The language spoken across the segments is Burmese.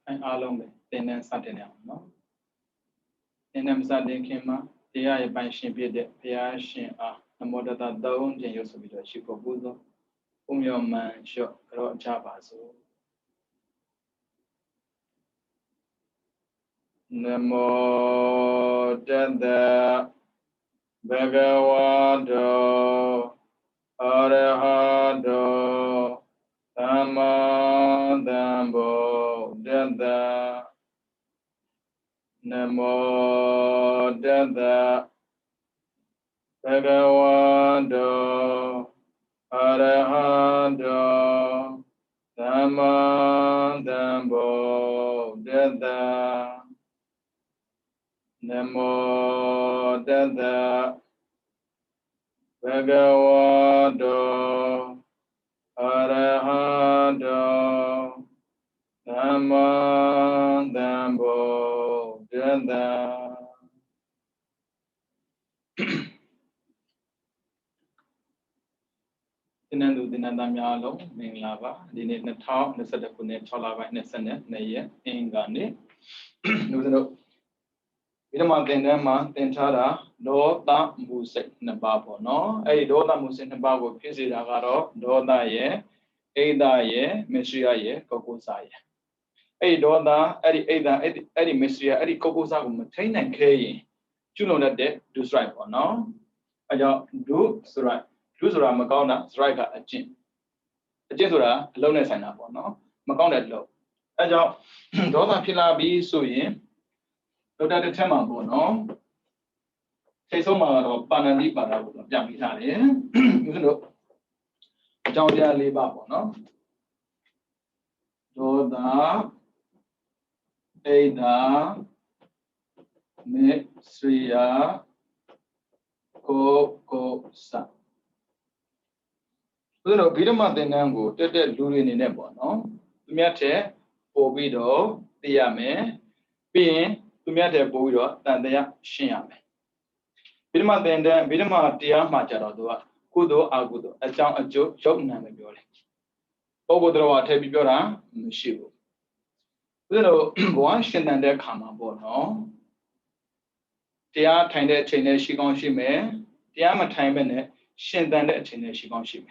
anh along về tên nên sát tên nào nó tên nên sát tên khi mà thì ai bạn xin biết được thì ai xin nam mô đát đâu trên yếu số bị đó chỉ có bút thôi cũng như mà sợ cái cha bà số nam mô đát Bhagavato Arahato Sammasambuddhassa Namo Tassa Bhagavato Arahato Sammasambuddhassa Namo Tassa Bhagavato Arahato Sammasambuddhassa Tinandu Tinandamya Lo Minglava Dini Natal Nasadakune Cholava Nesane Naya Ingani Nuzano Vidama Tendama Tentara Dota Musik Nababo no A Dota Musik Nababo Kiziragaro Dota Ye Ada Ye Mesria Ye Kokusa Ye A Dota Eddie Mesria Eddie Kokusa Matain and Kay Juno de do strike or no I do strike do Sura Macona strike a chin a Jesura alone sign up or no Macona low I Dota Pila be so ye Look at the Temple, no? Say so much of Panani Para, Jamita, you know, Jaudia Libabo, no? Doda Ada Mesria Kokosa. You know, Vidama Denango, Tete Lurin in Nebo, no? Miate, Obido, Diame, being. To me at a boiler than they are shiame. Vidama then Vidama dear Majaradua, Kudo Agudo, a town a joke, Namabure. Ogodro Tabibura, Mushibu. You know, one shin and their come aboard, no? Dear Tiny Chine Shigon Shime, Diama time in it, shin than the Chine Shigon Shime.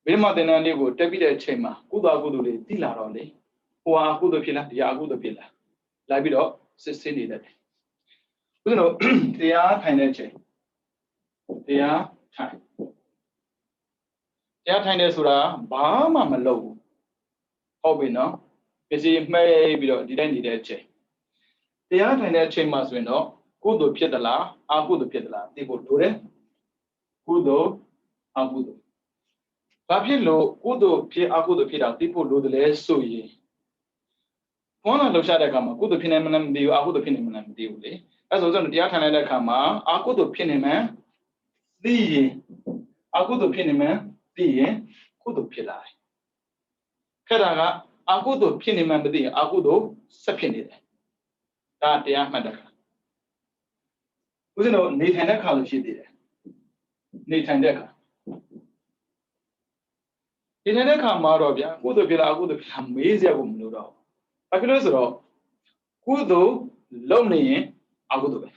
Vidama then I go, Tabida Chema, Kuda Gudu, Dilaroli. Who are good pillar, the Agudo pillar. Labido, 16 that. You know, they are tiny. They are time. They are tiny Sura, Bama Malo. Hobby no? Is it maybe the che. They are tiny chambers window, Kudo Piedala, Agudo Piedala, they would do it. Kudo, Agudo. Papilo, Kudo, Agudo Pida, people do the less so ye. One of the Kama, good opinion, the Agudo Piniman, the as also the Yakana Kama, Agudo Piniman, the Agudo Piniman, the Kudo Pilai. Karaga, Agudo Piniman, the Agudo Sapinid. That the Ahmadaka. We know Nathan College did. Nathan Decker. In a Kamarobia, Kudo Pila, Agudo Pilam, Mazia Gumudo. Akilosro, Kudo, lonely, Agudo.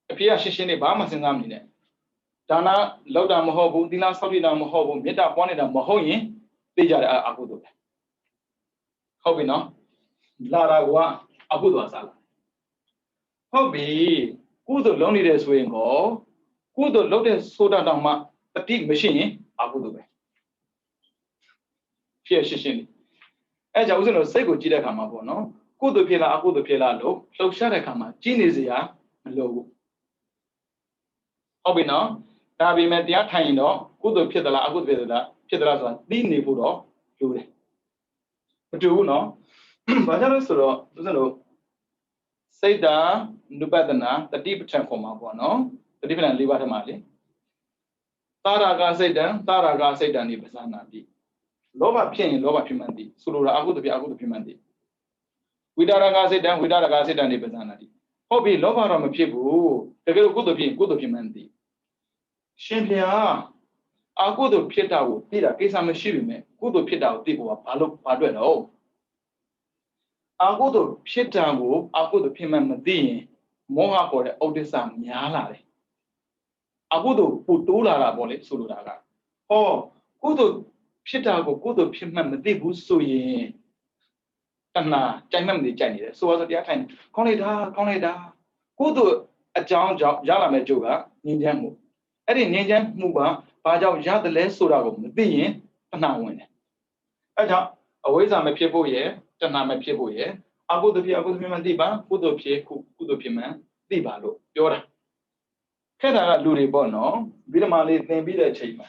Appear Shishini Bamas in Amine. Dana, Loda Mohobu, Dina Sabina Mohobu, Meta Bonita Mohoyi, Bija Agudo. Hobby no? Lara wa Agudo Sala. Hobby, Kudo lonely days way go, Kudo loaded soda dama, a big machine, Agudo. Fear Shishini. As I was in a sego Jida Kamabo, no? Kudo Pila, Agudo Pila low, so Sharakama, Genizia, low. Hobby no? Now we met the Atino, Kudo Pidala, Agudveda, Pidraza, Dini Budo, Lure. But you know, Bajarosuro, Zeno, Seda, Nubadana, the deep temple no? The different Livatamali. Taraga Sedan, Taraga Sedan, Nibasana. Lova Pin, Lova Pimandi, Sura Agudu Pimandi. Without a Gazedan, without a Gazedan, Nibasana. Hobby, Lova Rama Pibu, the good of Pimandi. Shimpia အာကုသို့ဖြစ်တာကိုသိတာကိစ္စမရှိပြီမဲ့ကုသို့ဖြစ်တာကိုသိဖို့ကဘာအတွက်တော့အာကုသို့ဖြစ်တာကိုအာကုသို့ဖြစ်မှမသိရင်မောဟခေါ်တဲ့ဥဒိစ္စများလာတယ်အာကုသို့ပိုတိုးလာတာပေါ့လေဆိုလိုတာကဟောကုသို့ဖြစ်တာကိုကုသို့ဖြစ်မှမသိဘူးဆိုရင်တဏှာကြိုက်မှမသိကြိုက်နေတယ်ဆိုတော့တရားထိုင်ကောင်းလိုက်တာကုသို့အကြောင်းကြောင့်ရလာမဲ့ကြိုးကငြိမ်းချမ်းမှုအဲ့ဒီငြိမ်းချမ်းမှုကဘာကြောင့်ရတယ်လဲဆိုတာကိုမသိရင်တဏှာဝင်တယ်အဲ့ကြောင့်အဝိဇ္ဇာမဖြစ်ဖို့ရယ်တဏှာမဖြစ်ဖို့ရယ်အကုသို့ဖြစ်မှသိပါကုသို့ဖြစ်မှသိပါလို့ပြောတာခဲ့တာကလူတွေပေါ့နော်ဗိဓမာလေးသင်ပြီးတဲ့အချိန်မှာ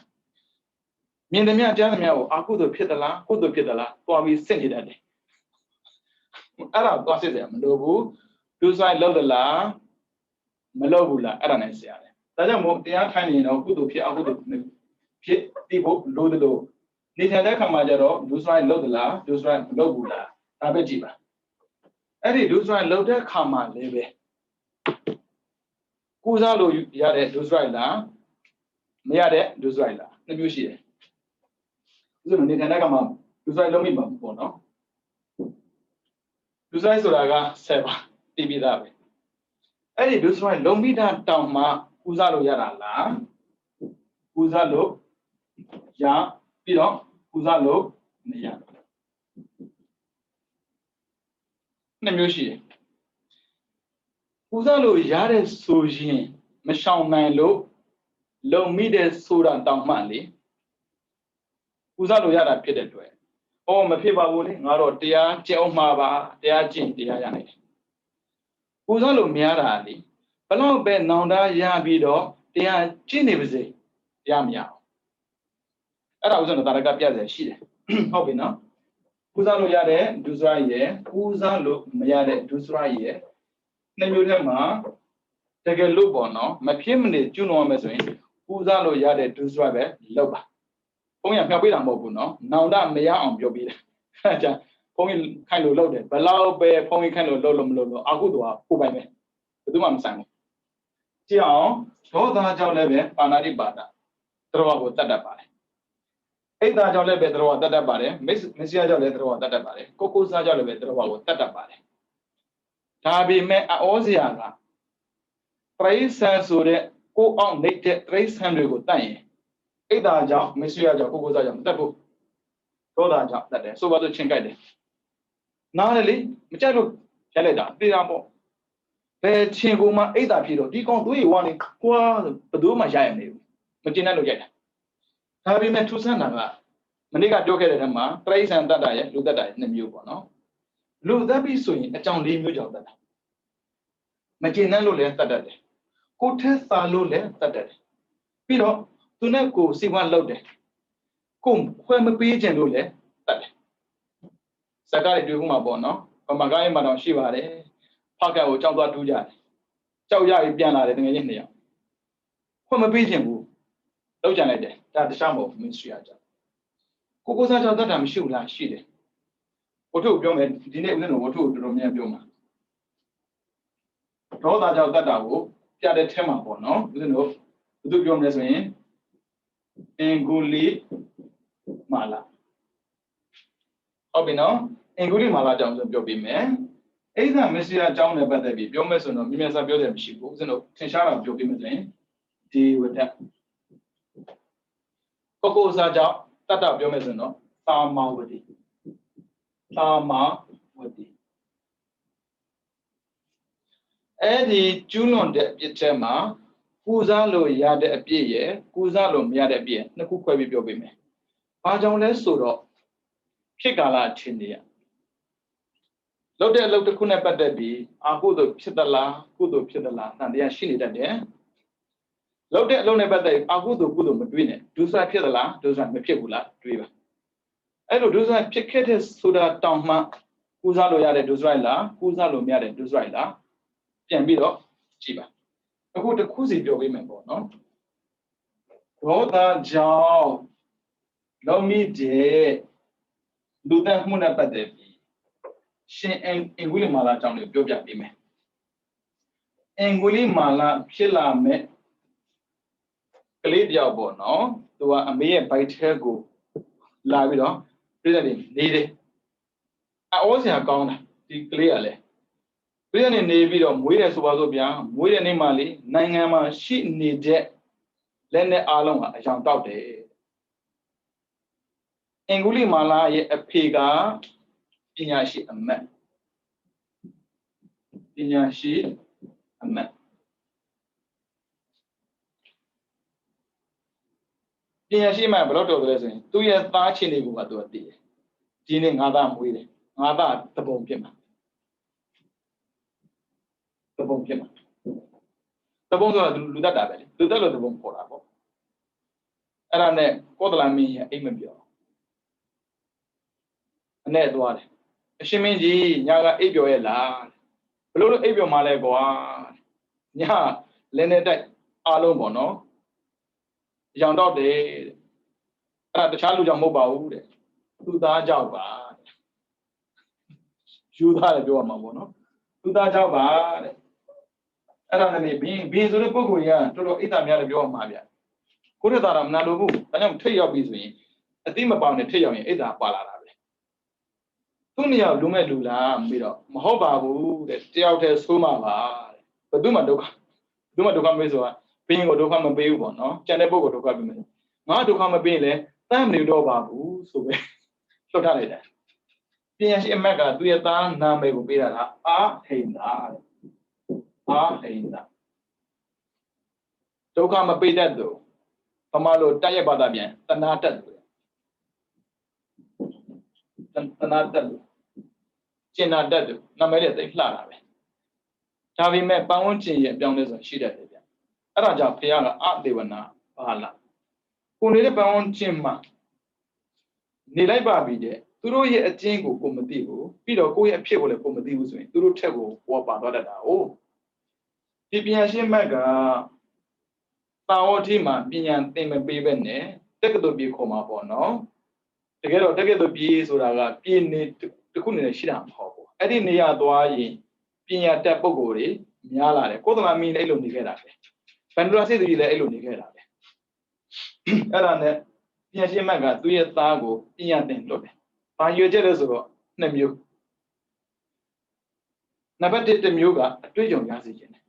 မြင်သမျှကြားသမျှကိုအကုသို့ဖြစ်သလားကုသို့ဖြစ်သလားတွားပြီးစစ်နေတတ်တယ်အဲ့ဒါတွားစစ်စရာမလိုဘူးဒုစိုက်လောက်သလားမလောက်ဘူးလားအဲ့ဒါနဲ့ဆရာတယ်ဒါကြောင့်မို့တရားထိုင်နေတော့ကုသို့ဖြစ်အကုသို့ဖြစ်သိဖို့လိုတယ်လို့နေထိုင်တဲ့ခါမှာကျတော့ဒုစိုက်လောက်သလားဒုစိုက်မလောက်ဘူးလားဒါပဲကြည့်ပါအဲ့ဒီဒုစိုက်လောက်တဲ့ခါမှာလည်းပဲကုစားလို့ရတဲ့ဒုစိုက်လားမရတဲ့ဒုစိုက်လားနှစ်မျိုးရှိတယ်ဥစ္စာနေထိုင်တဲ့ခါမှာဒုစိုက်လုံးမိမှာပေါ့နော်ဒုစိုက်ဆိုတာက7ပါသိပြီးသားပဲအဲ့ဒီဒုစိုက်လုံးမိတာတောင်မှကုစားလို့ရတာလားကုစားလို့ရပြီးတော့ကုစားလို့မရနှစ်မျိုးရှိတယ်ကုစားလို့ရတဲ့ဆိုရင်မရှောင်နိုင်လို့လုံမိတဲ့ဆိုတာတောင်မှလေကုစားလို့ရတာဖြစ်တဲ့အတွက်မဖြစ်ပါဘူးလေငါတော့တရားကျင့်အောင်မှာပါတရားကျင့်တရားရနိုင်တယ်ကုစားလို့မရတာလေဘလောက်ပဲနောင်တရပြီးတော့တရားကျင့်နေပါစေတရားမရအောင်အဲ့ဒါဥစ္စာတော့တာရကပြတယ်ရှိတယ်ဟုတ်ပြီနော်ကုစားလို့ရတဲ့ဒုစရရဲ့ကုစားလို့မရတဲ့ဒုစရရဲ့နှစ်မျိုးထဲမှာတကယ်လို့ပေါ့နော်မဖြစ်မနေကျွလွန်ရမယ်ဆိုရင်ကုစားလို့ရတဲ့ဒုစရပဲလောက်ပါဘုန်းကြီးကဖျောက်ပေးတာမဟုတ်ဘူးနော်နောင်တမရအောင်ပြောပေးတာအဲဒါဘုန်းကြီးခိုင်လို့လုပ်တယ်ဘလောက်ပဲဘုန်းကြီးခိုင်လို့လုပ်လို့မလုပ်လို့အကုသိုလ်ကကိုယ်ပိုင်ပဲဘယ်သူမှမဆိုင်ဘူးကြည့်အောင်ဒေါသကြောင့်လည်းပဲပါဏာတိပါဒသရဝကိုတတ်တတ်ပါတယ်အိတ်သားကြောင့်လည်းပဲသရဝတတ်တတ်ပါတယ်မစ္စယကြောင့်လည်းသရဝတတ်တတ်ပါတယ်ကိုစားကြောင့်လည်းပဲသရဝကိုတတ်တတ်ပါတယ်ဒါပေမဲ့အောစရာကပရိစ္ဆန်ဆိုတဲ့ကိုအောင်နေတဲ့ပရိစ္ဆန်တွေကိုတတ်ရင်အိတ်သားကြောင့်မစ္စယကြောင့်ကိုစားကြောင့်မတတ်ဘူးဒေါသကြောင့်တတ်တယ်ဆိုပါတော့ချင်းကြိုက်တယ်နားလေမကြိုက်လို့ရက်လိုက်တာသိတာပေါ့ဘယ်ချင်းကိုမှအိတ်သားဖြစ်တော့ဒီကောင်သွေးဝါနေကွာဘယ်သူမှရရမနေဘူးမကျင်တတ်လို့ရိုက်တာဒါပေမဲ့ထူးဆန်းတာကမနေ့ကပြောခဲ့တဲ့ထဲမှာပရိစ္ဆန်တတ်တာရဲ့လူတတ်တာရဲ့နှစ်မျိုးပေါ့နော်လူတတ်ပြီဆိုရင်အကြောင်း၄မျိုးကြောင့်တတ်တာမကျင်တတ်လို့လည်းတတ်တတ်တယ်ကိုထက်သာလို့လည်းတတ်တတ်တယ်ပြီးတော့သူနဲ့ကိုစီဝါလောက်တယ်ကိုခွဲမပေးခြင်းလို့လည်းတတ်တယ်စကားတွေတွေ့ခုမှာပေါ့နော်ဗမာကိုင်းမှာတော့ရှိပါတယ်ဖောက်ကကိုကြောက်သွားတူးကြတယ်ကြောက်ရပြီးပြန်လာတယ်တကယ်ချင်းနှစ်ယောက်ခွဲမပေးခြင်းဘူးလောက်ကြလိုက်တယ်ဒါတခြားမဟုတ်မင်းရှိရကြကိုစားကြောင့်တတ်တာမရှိဘူးလားရှိတယ်ဝတ္ထုပြောမယ်ဒီနေ့ဦးဇင်းတို့ဝတ္ထုတော်တော်များပြောမှာဒေါသကြောင့်တတ်တာကိုပြတဲ့ထဲမှာပေါ့နော်ဦးဇင်းတို့ဘယ်သူပြောမလဲဆိုရင်အင်ဂူလီမာလာဟုတ်ပြီနော်အင်ဂူလီမာလာကြောင့်ပြောပြမယ်အိဒါမစ္စရိယအကြောင်းနဲ့ပတ်သက်ပြီးပြောမယ်ဆိုတော့မြင်မြန်စွာပြောတယ်မရှိဘူးဦးဇင်းတို့ထင်ရှားတာပြောပြမယ်ဆိုရင်ဒီဝတ္တကိုစားကြောင့်တတ်တာပြောမယ်ဆိုတော့သာမဝတိအဲ့ဒီကျူးလွန်တဲ့အပြစ်ထဲမှာကုစားလို့ရတဲ့အပြစ်ရယ်ကုစားလို့မရတဲ့အပြစ်နှစ်ခုခွဲပြီးပြောပေးမယ်။ဘာကြောင့်လဲဆိုတော့ဖြစ်ကာလအချင်းတွေလောက်တဲ့အလုပ်တစ်ခုနဲ့ပတ်သက်ပြီးအာကုသို့ဖြစ်သလားကုသို့ဖြစ်သလားတန်တရားရှိနေတတ်တယ်။လောက်တဲ့အလုပ်နဲ့ပတ်သက်ပြီးအာကုသို့ကုသို့မတွေးနဲ့ဒုစရဖြစ်သလားဒုစရမဖြစ်ဘူးလားတွေးပါ။အဲ့လိုဒုစရဖြစ်ခဲ့တဲ့ဆိုတာတောင်မှကုစားလို့ရတဲ့ဒုစရလားကုစားလို့မရတဲ့ဒုစရလားပြန်ပြီးတော့ကြည့်ပါအခုတစ်ခုစီပြောပေးမယ်ပေါ့နော်ဒေါသကြောင့်လုံးမိတဲ့လူတန်းမှုနဲ့ပတ်သက်ပြီးရှင်အင်္ဂုလိမာလာအကြောင်းကိုပြောပြပေးမယ်အင်္ဂုလိမာလာဖြစ်လာမဲ့ကလေးတယောက်ပေါ့နော် သူကအမေရဲ့ဘိုက်ထဲကိုလာပြီးတော့ပြည်သက်နေတယ်အော်စရာကောင်းတာဒီကလေးကလည်းပြည်သက်နေပြီးတော့မွေးတယ်ဆိုပါစို့ဗျာမွေးတဲ့နေ့မှလေနိုင်ငံမှာရှိနေတဲ့လက်နဲ့အားလုံးကအယောင်တောက်တယ်အင်္ဂုလိမာလာရဲ့အဖေကပညာရှိအမတ်ပညာရှိအမတ်ပညာရှိအမတ်ဘယ်တော့တော်တယ်ဆိုရင်သူ့ရဲ့သားချင်းတွေကသူကတည်တယ်ဒီနေ့ငါသားမွေးတယ်ငါသားတပုံဖြစ်မှာတပုံဖြစ်မှာတပုံဆိုတာလူတတ်တာပဲလေလူတတ်လို့တပုံပေါ်တာပေါ့အဲ့ဒါနဲ့ကောသလမင်းရဲ့အိမ်မပြောအနဲ့သွားတယ်အရှင်မင်းကြီးညာကအိပ်ပျော်ရဲ့လားဘလို့လို့အိပ်ပျော်မှလဲကွာညာလင်းနေတိုက်အားလုံးပေါ့နော်ရောင်တော့တယ်အဲ့ဒါတခြားလူကြောင့်မဟုတ်ပါဘူးတဲ့သူသားကြောက်ပါယူသားလည်းပြောရမှာပေါ့နော်သူသားကြောက်ပါတဲ့အဲ့ဒါနဲ့ဘင်းဆိုတဲ့ပုဂ္ဂိုလ်ကြီးကတော်တော်အိတ်သာများလည်းပြောရမှာဗျကိုရတာတော့မနာလို့ဘူးဒါကြောင့်ထိတ်ရောက်ပြီဆိုရင်အတိမပေါနဲ့ထိတ်ရောက်ရင်အိတ်သာပါလာတာပဲသူ့နေရာလူမဲ့လူလားပြီးတော့မဟုတ်ပါဘူးတဲ့တယောက်တည်းဆိုးမှာပါတဲ့ဘယ်သူမှဒုက္ခမေးဆိုတာဘင်းကိုဒုက္ခမပေးဘူးပေါ့နော်ကျန်တဲ့ပုဂ္ဂိုလ်ဒုက္ခပေးမယ်ငါဒုက္ခမပေးရင်လည်းတမ်းမနေတော့ပါဘူးဆိုပဲလွတ်ထားလိုက်တယ်ပညာရှိအမတ်ကသူ့ရဲ့သားနာမည်ကိုပေးတာကအာဟိန္ဒာတဲ့အာဟိန္ဒာဒုက္ခမပေးတတ်သူဗမာလိုတက်ရပါတာပြန်တဏှာတက်သူတဏှာတက်သူကျင်နာတက်သူနာမည်လေးသိလှတာပဲဒါပေမဲ့ပန်းဝန်းကျင်ရဲ့အပြောင်းလဲဆိုရှိတတ်တယ်ဗျအဲ့ဒါကြောင့်ဘုရားကအဒေဝနာဘာလာကိုနေတဲ့ပန်းဝန်းကျင်မှာနေလိုက်ပါပြီတဲ့သူတို့ရဲ့အကျဉ်းကိုကိုမသိဘူးပြီးတော့ကိုယ့်ရဲ့အဖြစ်ကိုလည်းကိုမသိဘူးဆိုရင်သူတို့ထက်ကိုပေါ်ပါသွားတတ်တာ哦ဒီပညာရှင်မက်ကတာဝတိမှာပညာသင်မပေးပဲနဲ့တက္ကသိုလ်ပြေခေါ်မှာပေါ့နော်တကယ်တော့တက္ကသိုလ်ပြေဆိုတာကပြည်နေတစ်ခုနေနဲ့ရှိတာမဟုတ်ဘူးအဲ့ဒီနေရာသွားရင်ပညာတတ်ပုဂ္ဂိုလ်တွေများလာတယ်ကိုသမာမင်းလည်းအဲ့လိုနေခဲ့တာပဲဗန္ဒရာစိတ်ကြီးလည်းအဲ့လိုနေခဲ့တာပဲအဲ့ဒါနဲ့ပညာရှင်မက်ကသူ့ရဲ့သားကိုပညာသင်လွတ်တယ်ဘာရွေချက်လဲဆိုတော့နှစ်မျိုးနံပါတ်1တစ်မျိုးကအတွေ့အကြုံရစေခြင်းတယ်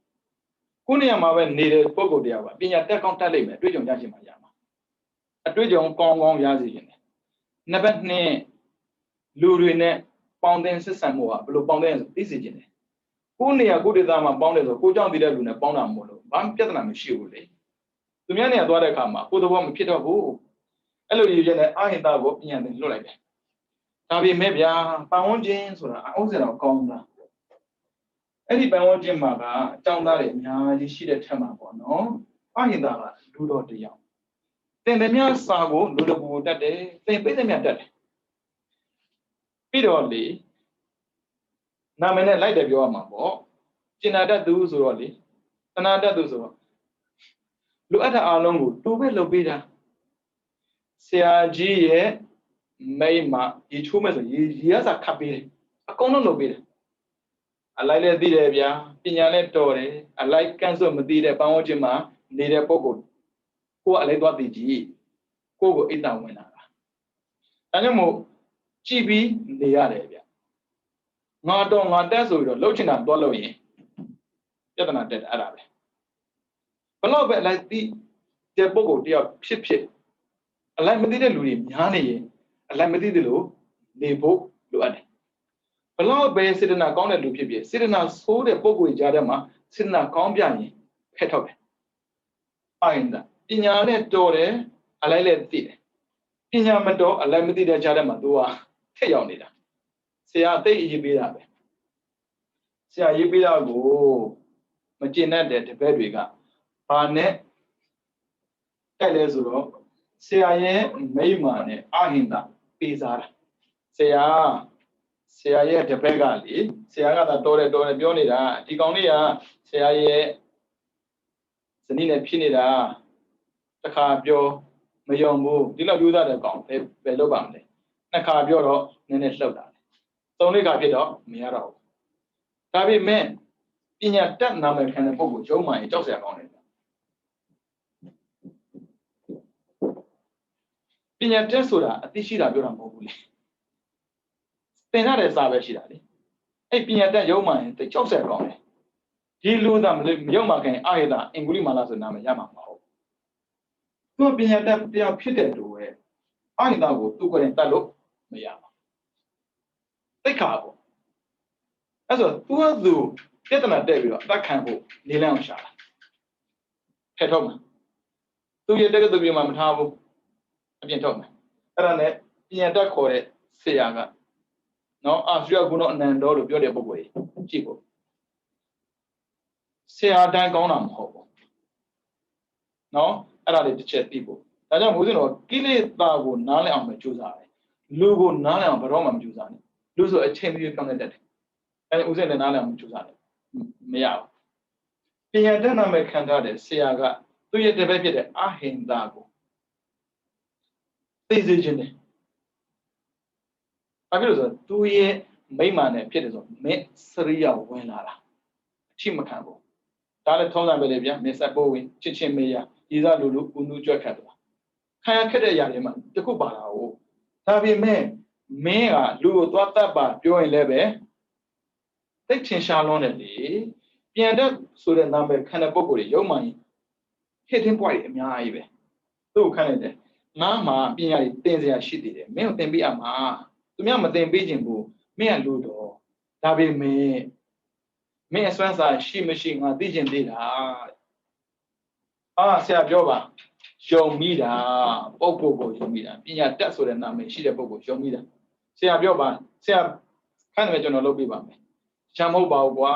ခုနေရာမှာပဲနေတဲ့ပုဂ္ဂိုလ်တရားပါပညာတက်ကောင်းတက်လိမ့်မယ်အတွေ့အကြုံရခြင်းမှာရမှာအတွေ့အကြုံကောင်းကောင်းရစေခြင်းတယ်နံပါတ်2လူတွေနဲ့ပေါင်းသင်းဆက်ဆံမှုကဘယ်လိုပေါင်းသင်းသိစေခြင်းတယ်ကိုနေရာကိုဒေသမှာပေါင်းတယ်ဆိုကိုကြောင့်တည်တဲ့လူနဲ့ပေါင်းတာမဟုတ်လို့ဘာမှပြဿနာမရှိဘူးလေသူများနေရာသွားတဲ့အခါမှာကိုသဘောမဖြစ်တော့ဘူးအဲ့လိုရည်ရတဲ့အာဟိတကိုပညာသင်လွတ်လိုက်တယ်ဒါပေမဲ့ဗျာပန်းဝန်းကျင်ဆိုတာအုံးစရာတော့ကောင်းတာအဲ့ဒီပန်းဝန်းကျင်မှာကအကြောင်းသားတွေအများကြီးရှိတဲ့ထက်မှာပေါ့နော်အာဟိတကလူတော်တယောက်သင်သည်များစာကိုလူတကူတတ်တယ်သင်ပိဿမြတ်တတ်တယ်ပြီးတော့လေနာမည်နဲ့လိုက်တယ်ပြောရမှာပေါ့ကျင်နာတတ်သူဆိုတော့လေတဏှာတတ်သူဆိုတော့လူအပ်တဲ့အားလုံးကိုတူပဲလုပ်ပေးတာဆရာကြီးရဲ့မိမရေချိုးမဲ့ဆိုရေရစာခတ်ပေးတယ်အကုန်လုံးလုပ်ပေးတယ်အလိုက်လည်းသိတယ်ဗျာပညာလည်းတော်တယ်အလိုက်ကန့်စွတ်မသိတဲ့ပန်းဝန်းကျင်မှာနေတဲ့ပုဂ္ဂိုလ်ကိုကအလိုက်သွားသိကြည့်ကိုကိုအိတ်တဝင်လာတာဒါကြောင့်မို့ကြည်ပြီးနေရတယ်ဗျငါတော့ငါတက်ဆိုပြီးတော့လှုပ်ချင်တာတွားလို့ရင်ပြဿနာတက်တယ်အဲ့ဒါပဲဘလို့ပဲအလိုက်သိတဲ့ပုဂ္ဂိုလ်တယောက်ဖြစ်အလိုက်မသိတဲ့လူတွေများနေရင်အလိုက်မသိတယ်လို့နေဖို့လိုအပ်တယ်ဘလို့ပဲစေတနာကောင်းတဲ့လူဖြစ်စေတနာဆိုးတဲ့ပုဂ္ဂိုလ်ကြားထဲမှာစေတနာကောင်းပြရင်ဖက်ထောက်တယ်အိုင်ဒါပညာနဲ့တော်တယ်အလိုက်လည်းသိတယ်ပညာမတော်အလိုက်မသိတဲ့ကြားထဲမှာသူကထက်ရောက်နေတာဆရာသိရေးပေးတာပဲဆရာရေးပေးတာကိုမကျင်တတ်တဲ့တပည့်တွေကဘာနဲ့တိုက်လဲဆိုတော့ဆရာရဲ့မိမနဲ့အာဟိန္ဒပေးစားတာဆရာရဲ့တပည့်ကလေဆရာကသာတော်တယ်ပြောနေတာဒီကောင်လေးကဆရာရဲ့ဇနီးနဲ့ဖြစ်နေတာတခါပြောမယုံဘူးဒီလောက်ယူသားတဲ့ကောင်ဘယ်လုပ်ပါမလဲနှစ်ခါပြောတော့နည်းနည်းလှုပ်တာသုံးလေးခါဖြစ်တော့မရတော့ဘူးဒါပေမဲ့ပညာတတ်နာမည်ခံတဲ့ပုဂ္ဂိုလ်ကျုံးမှရင်ကြောက်စရာကောင်းတယ် ပညာတတ်ဆိုတာအသိရှိတာပြောတာမဟုတ်ဘူးလေသင်ရတဲ့စာပဲရှိတာလေအဲ့ပညာတတ်ရုံမှရင်ကြောက်ဆက်ကောင်းတယ်ဒီလူသားမရုံမှခင်အာရတာအင်္ဂုလိမာလာဆိုနာမည်ရမှာမဟုတ်သူပညာတတ်တယောက်ဖြစ်တဲ့တူပဲအာရတာကိုသူ့ကိုယ်တိုင်တတ်လို့မရပါသိခါပေါ့အဲ့ဆိုသူကသူပြဿနာတက်ပြီးတော့အသက်ခံဖို့နေလန်းအောင်ရှာတာထည့်ထုတ်မှာသူရဲ့တက္ကသိုလ်ပြည်မှာမထားဘူးအပြင်ထုတ်မှာအဲ့ဒါနဲ့ပြန်တက်ခေါ်တဲ့ဆရာကနော်အာရှိယကုနောအနန္တောလို့ပြောတဲ့ပုဂ္ဂိုလ်ကြီးကြည့်ဖို့ဆရာတိုင်းကောင်းတာမဟုတ်ဘူးနော်အဲ့ဒါလေးတစ်ချက်သိဖို့ဒါကြောင့်မိုးစင်တော့ကိလေသာကိုနားလည်အောင်မကြိုးစားတယ်လူကိုနားလည်အောင်ဘယ်တော့မှမကြိုးစားနဲ့လူဆိုအချိန်မီပြောင်းနေတတ်တယ်အဲ့ဦးစင်လည်းနားလည်အောင်မကြိုးစားတယ်မရဘူးပြန်တက်နာမဲ့ခံထားတဲ့ဆရာကသူ့ရဲ့တပည့်ဖြစ်တဲ့အဟိန္ဒာကိုသိစေခြင်းတယ်ဘာဖြစ်လို့ဆိုတော့သူရဲ့မိမ္မာနဲ့ဖြစ်တယ်ဆိုမင်းစရိယဝင်လာတာအချိမခံဘူးဒါလည်းထုံးစံပဲလေဗျာမစ္စပိုးဝင်ချစ်ချင်းမေးရဒီစားလူလူဦးနူးကြွက်ခတ်သွားခံရခက်တဲ့အရာတွေမှာတခုပါလာဟုတ်ဒါပေမဲ့မင်းကလူကိုသွားတတ်ပါပြောရင်လည်းပဲသိချင်ရှာလွန်းတယ်လေပြန်တတ်ဆိုတဲ့နာမည်ခံတဲ့ပုံကိုယ်တွေရုံမှန်ဟစ်ထင်းပွားတွေအများကြီးပဲသူ့ကိုခန့်လိုက်တယ်ငါမှပညာတွေသင်စရာရှိသေးတယ်မင်းကိုသင်ပေးအမှာသူများမသင်ပေးခြင်းဘူးမင်းကလူတော်ဒါပေမဲ့မင်းအစွမ်းစားရှိမရှိငါသိခြင်းသေးတာဆရာပြောပါယုံမိတာပုဂ္ဂိုလ်ကိုယုံမိတာပညာတတ်ဆိုတဲ့နာမည်ရှိတဲ့ပုဂ္ဂိုလ်ယုံမိတာဆရာပြောပါဆရာခန့်တယ်ကျွန်တော်လုပ်ပေးပါမယ်ချမ်းမဟုတ်ပါဘူးကွာ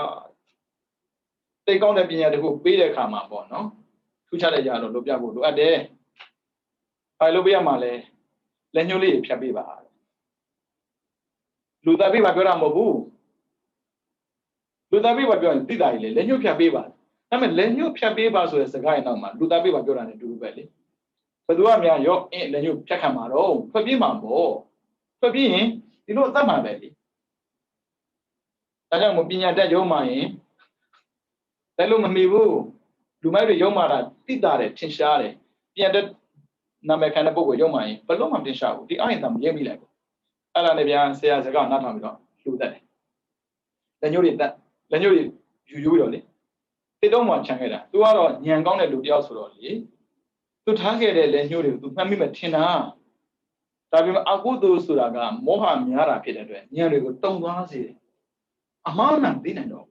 သိကောင်းတဲ့ပညာတခုပေးတဲ့အခါမှာပေါ့နော်ထူးခြားတဲ့ຢာတော့လုပ်ပြဖို့လိုအပ်တယ်ဘာလို့ပေးရမှာလဲလက်ညှိုးလေးဖြတ်ပေးပါလူသားပေးပါပြောတာမဟုတ်ဘူးလူသားပေးပါပြောရင်တိတာကြီးလေလက်ညှိုးဖြတ်ပေးပါဒါပေမဲ့လက်ညှိုးဖြတ်ပေးပါဆိုတဲ့စကားရဲ့နောက်မှာလူသားပေးပါပြောတာနဲ့တူတူပဲလေဘယ်သူကများရောလက်ညှိုးဖြတ်ခံမှာတော့ထွက်ပြေးမှာပေါ့ထွက်ပြေးရင်ဒီလိုအသက်မှာပဲလေဒါကြောင့်မပညာတတ်ရုံမှရင်လည်းလို့မမီဘူးလူမိုက်တွေရုံမှတာတိတာတယ်ထင်ရှားတယ်ပြန်တဲ့နာမည်ခံတဲ့ပုဂ္ဂိုလ်ရုံမှရင်ဘယ်လို့မှထင်ရှားဘူးဒီအရင်ကမရင်းမိလိုက်ဘူးအဲ့ဒါနဲ့ဗျာဆရာစကားနားထောင်ပြီးတော့လူတက်တယ်လက်ညှိုးတွေတက်လက်ညှိုးတွေယူပြီးတော့လေတိတော့မှခြံခဲ့တာသူကတော့ညံကောင်းတဲ့လူတယောက်ဆိုတော့လေသူထားခဲ့တဲ့လက်ညှိုးတွေကိုသူမှတ်မိမှထင်တာဒါပေမဲ့အကုသိုလ်ဆိုတာကမောဟများတာဖြစ်တဲ့အတွက်ညံတွေကိုတုံသွားစေတယ်အမှားမှန်သိနိုင်တော့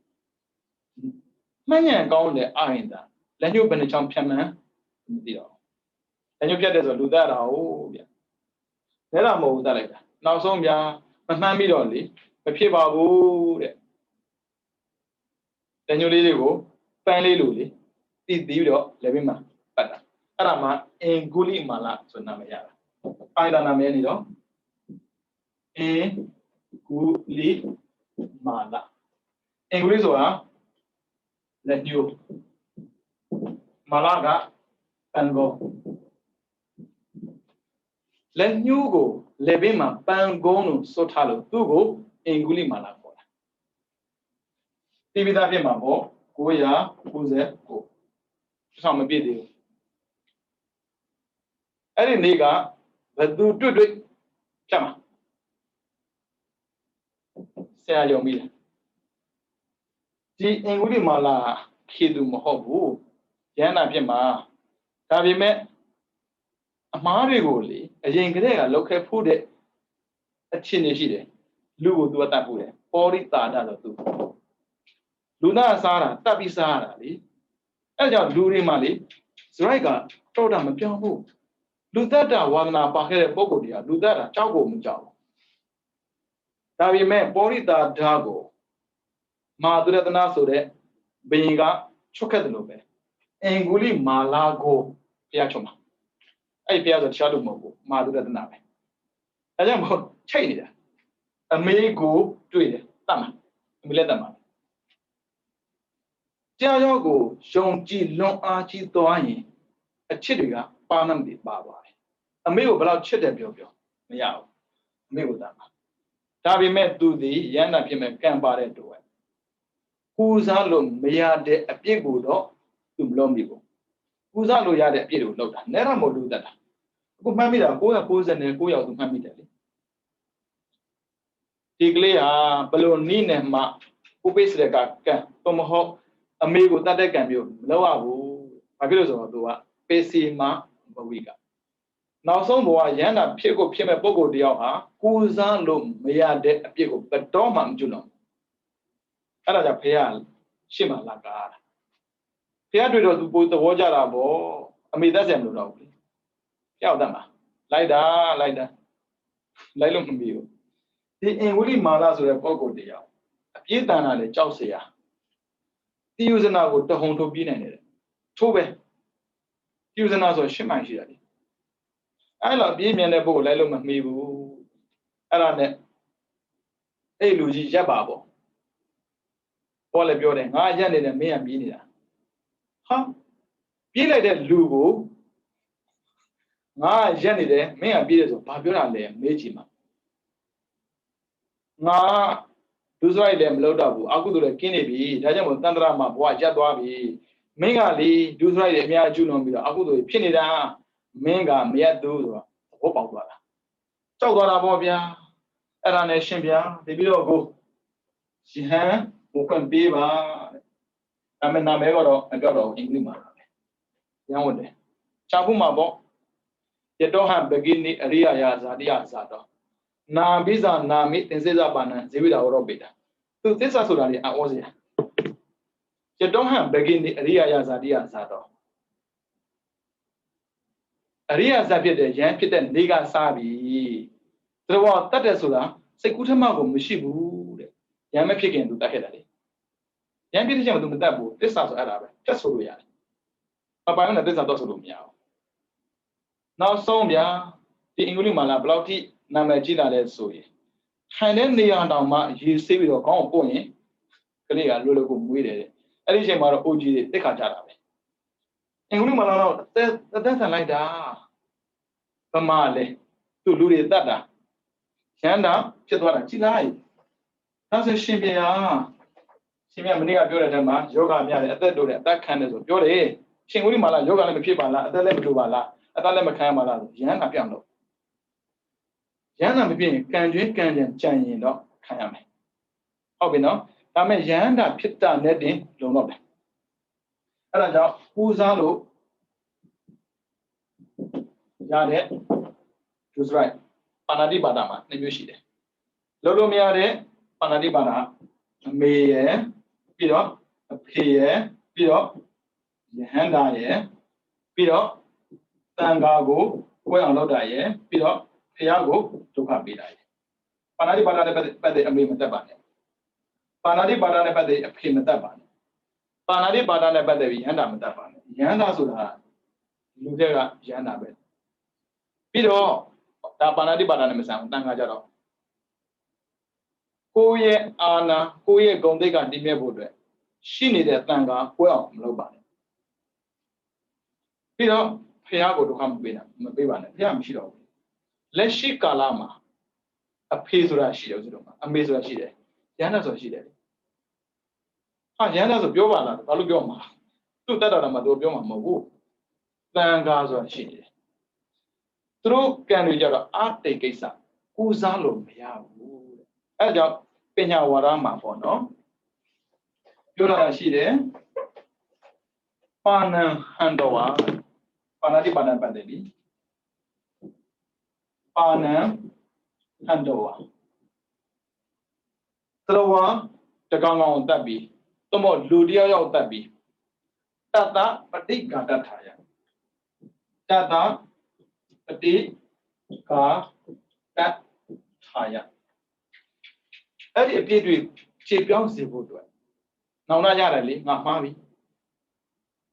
မှန်ညံကောင်းတဲ့အရင်ကလက်ညှိုးဘယ်နှချောင်းဖြတ်မှန်းမသိတော့လက်ညှိုးဖြတ်တဲ့ဆိုလူတက်တာဟုတ်ဗျလဲတာမဟုတ်ဘူးတက်လိုက်တာနောက်ဆုံးဗျာမမှန်းပြီးတော့လေမဖြစ်ပါဘူးတဲ့လက်ညှိုးလေးတွေကိုပန်းလေးလိုလေတီးပြီးတော့လက်ပြီးမှပတ်တာအဲ့ဒါမှအင်ဂုလိမာလာဆိုနာမည်ရတာအိုင်တာနာမည်နေတော့အင်ဂုလိမာလာအင်ဂုလိဆိုတာလက်ညှိုးမာလာကပန်းကိုလက်ညှိုးကိုလက်ဘေးမှာပန်းကုန်းလို့စွတ်ထားလို့သူ့ကိုအင်္ဂုလိမာလာခေါ်တာတိပိသားဖြစ်မှာပေါ့999ဆောင်းမပြည့်သေးဘူးအဲ့ဒီနေ့ကဘသူတွေ့ဖြတ်မှာဆရာယုံပြီဒီအင်္ဂုလိမာလာခေသူမဟုတ်ဘူးရဟန္တာဖြစ်မှာဒါပေမဲ့အမားတွေကိုလေအရင်ကတည်းကလောက်ခဲ့ဖို့တဲ့အချင်းနေရှိတယ်လူကိုသူကတတ်ဖို့တယ်ပောရိတာဒလို့သူလူနာစားတာတတ်ပြီးစားတာလေအဲကြောင့်လူတွေမှလေဇရိုက်ကတော့တာမပြောင်းဘူးလူတတ်တာဝါဒနာပါခဲ့တဲ့ပုံကိုယ်တွေကလူတတ်တာကြောက်ကိုမကြောက်ဘူးဒါပေမဲ့ပောရိတာဒကိုမာသူရတနာဆိုတဲ့ဘယင်ကချုပ်ခဲ့တယ်လို့ပဲအင်္ဂုလိမာလာကိုဘုရားချုပ်မှာအဲ့ဘုရားဆိုတခြားလို့မဟုတ်ဘူးမာသူရတနာပဲအဲကြောင့်မို့ချိတ်နေတာအမေကိုတွေ့တယ်တတ်မှာအမေလည်းတတ်မှာကြောက်ကိုယုံကြည်လွန်အားကြီးသွားရင်အချစ်တွေကပါနမ်တွေပါသွားတယ်အမေကိုဘယ်လောက်ချစ်တယ်ပြောမရဘူးအမေကိုတတ်မှာဒါပေမဲ့သူသည်ရဟန္တာဖြစ်မဲ့ကံပါတဲ့တူပဲကူစားလို့မရတဲ့အပြစ်ကိုတော့သူမလုပ်မိဘူးကူစားလို့ရတဲ့အပြစ်ကိုလုပ်တာနဲ့တော့မဟုတ်လူတတ်တာ Ku mamira ko ya ko zane ko ya tu mamira le. Tikle ya belum ni ne ma ku pe sre ka kan to mo ho ame ko tat de kan myo mlaw wa bu. Ba phit lo so tu ka pe si ma bawi ka. နောက်ဆုံးဘဝရဟန္တာဖြစ်ကိုဖြစ်မဲ့ပုဂ္ဂိုလ်တယောက်ဟာကိုးစားလို့မရတဲ့အပြစ်ကိုဘယ်တော့မှမကျွလို့အဲ့ဒါကြောင့်ဖေရရှေ့မှာလာကားဖေရတွေ့တော့သူပိုသဘောကျတာပေါ့အမေသက်ဆံမလို့တော့ဘူးကြောက်တတ်မှာလိုက်လို့မပြီးဘူးဒီအင်ဝလိမာလာဆိုတဲ့ပုဂ္ဂိုလ်တယောက်အပြည့်တန်တာလေကြောက်เสียတိယုဇနာကိုတဟုန်ထုတ်ပြီးနိုင်တယ်ထိုးပဲတိယုဇနာဆိုရှင်းမှန်ရှိတယ်အဲ့လိုပြင်းမြန်တဲ့ပုဂ္ဂိုလ်လိုက်လို့မမီဘူးအဲ့ဒါနဲ့အဲ့လူကြီးရက်ပါပေါ့ဘောလည်းပြောတယ်ငါရက်နေတယ်မင်းကပြေးနေတာဟာပြေးလိုက်တဲ့လူကိုငါရက်နေတယ်မင်းကပြေးတယ်ဆိုဘာပြောတာလဲမေးကြည့်မှာငါဒုစရိုက်လည်းမလုပ်တော့ဘူးအကုသိုလ်လည်းကင်းနေပြီဒါကြောင့်မို့တန်ត្រာမှာဘဝရက်သွားပြီမင်းကလေဒုစရိုက်တွေအများကျူးလွန်ပြီးတော့အကုသိုလ်ဖြစ်နေတာမင်းကမရက်သူဆိုတော့ဘောပေါက်သွားတာကြောက်သွားတာပေါ့ဗျာအဲ့ဒါနဲ့ရှင်ဗျာဒီပြီးတော့ကိုရှင်ဟန်ကိုခွင့်ပေးပါတဲ့နာမည်ကတော့မပြောတော့အင်္ဂလိပ်မှာပဲညောင်းတယ်ချာဖို့မှာပေါ့ရတောဟံဘဂိနိအရိယယာဇာတိယဇာတောနာဘိဇာနာမိသင်္စေဇပါဏံဇေဝိတာဝရောပေတာသူသစ္စာဆိုတာလေအောစရာရတောဟံဘဂိနိအရိယယာဇာတိယဇာတောအရိယဇာဖြစ်တဲ့ယံဖြစ်တဲ့နေကစားပြီသူတော်တတ်တယ်ဆိုတာစိတ်ကူးထမကိုမရှိဘူးတဲ့ယံမဖြစ်ခင်သူတတ်ခဲ့တယ်လေယံဖြစ်တဲ့ချက်မှာသူမတတ်ဘူးသစ္စာဆိုအဲ့ဒါပဲဖြတ်ဆိုလို့ရတယ်မပိုင်နဲ့သစ္စာတော့ဆိုလို့မရဘူးနောက်ဆုံးဗျာဒီအင်္ဂလိပ်မှာလာဘယ်လောက်ထိနာမည်ကြီးလာလဲဆိုရင်ထိုင်တဲ့နေရာတောင်မှရေဆေးပြီးတော့ခေါင်းကိုပို့ရင်ကလေးကလွယ်လွယ်ကိုမွေးတယ်အဲ့ဒီအချိန်မှာတော့အိုကြီးတွေတိတ်ခါကြတာပဲအင်္ဂလိပ်မှာတော့သက်ဆန်လိုက်တာဗမာလေသူ့လူတွေတတ်တာရန်တာဖြစ်သွားတာကြည်လိုက်ဒါဆိုရှင်ပြရှင်ပြမနေ့ကပြောတဲ့အထက်မှာယောဂများတယ်အသက်တိုးတယ်အသက်ခံတယ်ဆိုပြောတယ်ရှင်ဦးလိမာလာယောဂလည်းမဖြစ်ပါလားအသက်လည်းမတိုးပါလားအသက်လည်းမခံပါလားရန်တာပြောင်းတော့ရန်တာမဖြစ်ရင်ကံကျွင်းကံကြံကြံရင်တော့ခံရမယ်ဟုတ်ပြီနော်ဒါမဲ့ရန်တာဖြစ်တာနဲ့တင်လုံတော့တယ်အဲ့ဒါကြောင့်ပူစားလို့ရတဲ့ဒုစရိုက်ပါဏာတိပါဒမှာနှစ်မျိုးရှိတယ်လုံးလုံးမရတဲ့ပါဏာတိပါဒအမေရယ်ပြီးတော့အဖေရယ်ပြီးတော့ယဟန္တာရယ်ပြီးတော့တန်ခါကိုကိုယ်အောင်လုပ်တာရယ်ပြီးတော့ဖះကိုဒုက္ခပေးတာရယ်ပါဏာတိပါဒနဲ့ပတ်သက်အမေမတတ်ပါနဲ့ပါဏာတိပါဒနဲ့ပတ်သက်အဖေမတတ်ပါနဲ့ပါဏာတိပါဒနဲ့ပတ်သက်ပြီးယဟန္တာမတတ်ပါနဲ့ယဟန္တာဆိုတာလူတွေကယဟန္တာပဲပြီးတော့ဒါပါဏာတိပါဒနဲ့မဆိုင်ဘူးတန်ခါကြတော့ကိုယ့်ရဲ့အာနာကိုယ့်ရဲ့ဂုဏ်သိက္ခာတည်မြဲဖို့အတွက်ရှိနေတဲ့တန်ခါကိုယ်အောင်မလုပ်ပါနဲ့ပြီးတော့ဖះကိုဒုက္ခမပေးပါနဲ့ဖះမရှိတော့ဘူးလက်ရှိကာလမှာအဖေဆိုတာရှိတယ်ဆိုတော့အမေဆိုတာရှိတယ်ရဟန္တာဆိုတာရှိတယ်ဟာရဟန္တာဆိုပြောပါလားဘာလို့ပြောမှာသူ့တတ်တာမှသူပြောမှာမဟုတ်ဘူးတန်ခါဆိုတာရှိနေတယ်သူတို့ကံတွေကြတော့အတိတ်ကိစ္စကူစားလို့မရဘူးတဲ့အဲဒါကြောင့်ပညာဝါဒမှာပေါ့နော်ပြောတာရှိတယ်ပါဏံဟန္တဝါပါဏာတိပါဏံပတ်တယ်ပြီပါဏံဟန္တဝါသရဝါတကောင်ကောင်ကိုတတ်ပြီးသို့မဟုတ်လူတယောက်ယောက်တတ်ပြီးတတ္တပဋိက္ခတထာယတတ္တပฏิကာတထာယအဲ့ဒီအပြည့်တွေခြေပြောင်းစေဖို့အတွက်နောင်နာရတယ်လေငါမှားပြီ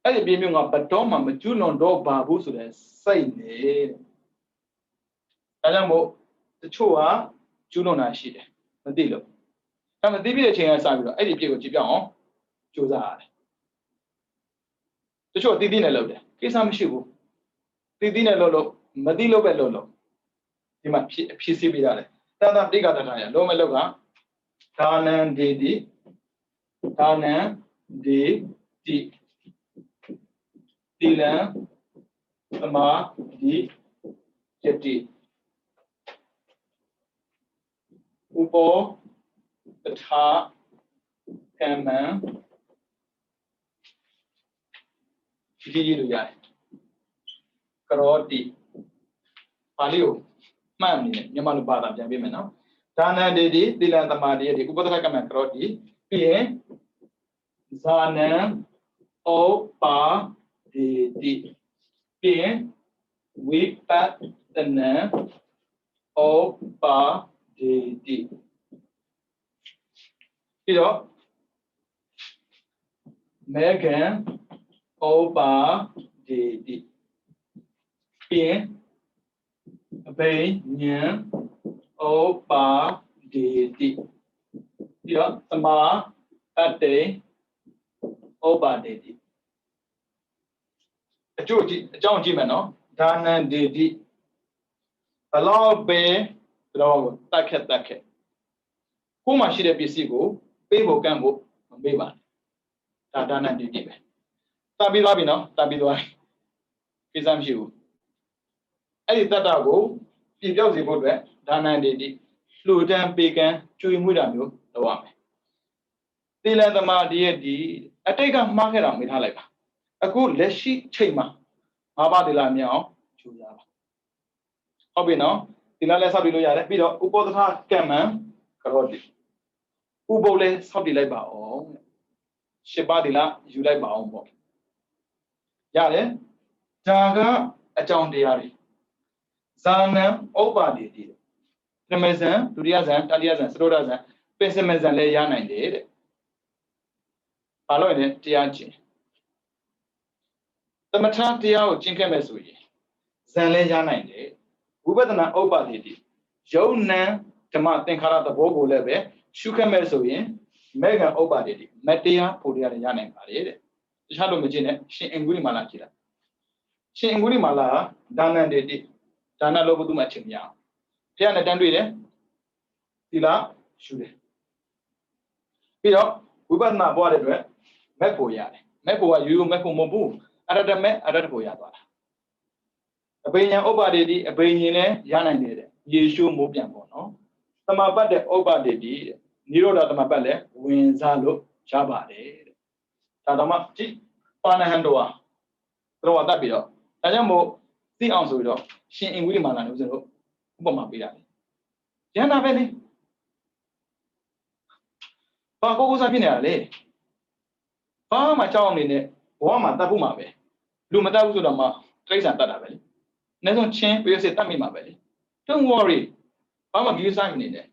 အဲ့ဒီအပြည့်မျိုးငါဘတော်မှမကျွလွန်တော့ပါဘူးဆိုတဲ့စိတ်နဲ့ဒါကြောင့်မို့တချို့ကကျွလွန်တာရှိတယ်မသိလို့ဒါမသိပြတဲ့အချိန်ကစပြီးတော့အဲ့ဒီအပြည့်ကိုခြေပြောင်းအောင်ကြိုးစားရတယ်တချို့သိသိနဲ့လုပ်တယ်ကိစ္စမရှိဘူးသိနဲ့လုပ်လို့မသိလို့ပဲလုပ်ဒီမှာဖြစ်စီပေးရတယ်တန်တာပဋိက္ခတထာယလုံးမလောက်ကဒါနံဒေတိဒါနံဒေတိသီလံသမာဓိ Yeti Upo Tha Kaman Chidi Yai Karoti Palio Man Yamalu Bada Jamimeno Dana Dedi Dilan Tamadi Upatha Kaman Karoti P. Zana Opa Dedi P. We pat the name Opa Dedi. Megan Opa Dedi. P. Bay Nyan Opa Dedi. Sama Ate Opa Dedi. A John Jimeno. Dana Dedi Allow Bay Draw Take. Who much should be Sigo, Babo Gambo, Beba Dana Dedi. Tabi Labino, Tabi Dwai Pisam Shiu. Edit that ago, if you see good, Dana Dedi, Lutan Bacon, Chewy Mudamu, the one. They let the ma dear, I take a market on with Haleva. A good leshy chema. Maba de la Miao, Julia. Obino, the Lala Sabiloya, Bido, Upota Caman, Karoti. Ubole Sabi Leba or Shebadilla, Julai Baumbo. Yale, Jaga, a John Diari. Zanam, Oba did. Remezan, Turiazan, Taliazan, Srodazan, Pessimazan Layana did. Follow it, Tiachi. The Matatia of Jinkemesui. Zanlayana did. Ubadana Oba did. Jona, Tama Tinkara the Bobo Leve, Shukamesui, Mega Oba did. Matia, Puriana did. The Shadow Magina, she angry Malakira. She angry Mala, Dana did. Dana Lobo Machimia. Piana Dandre, Tila, shoot it. Pido, we were not boarded with Mepo Yad. Mepo, you, Mepo Mobu, other me, other Boyada. A Banya Obadi, a Banyine, Yana did it. Yeshu Mobiangono. Some about the Obadi, Niro da Mabale, Winzalo, Chabade. Tadama, Panahandoa. Throw a tabido. Tajamo, the answer, she in Williman was a Boma Bida. Yana Valley. Paco was a pinale. Farmer Chow in it, Wama Tabumabe. Lumata Udama, Trace and Tadabel. Never change because it's Tamima Valley. Don't worry. Farmer gives Simon in it.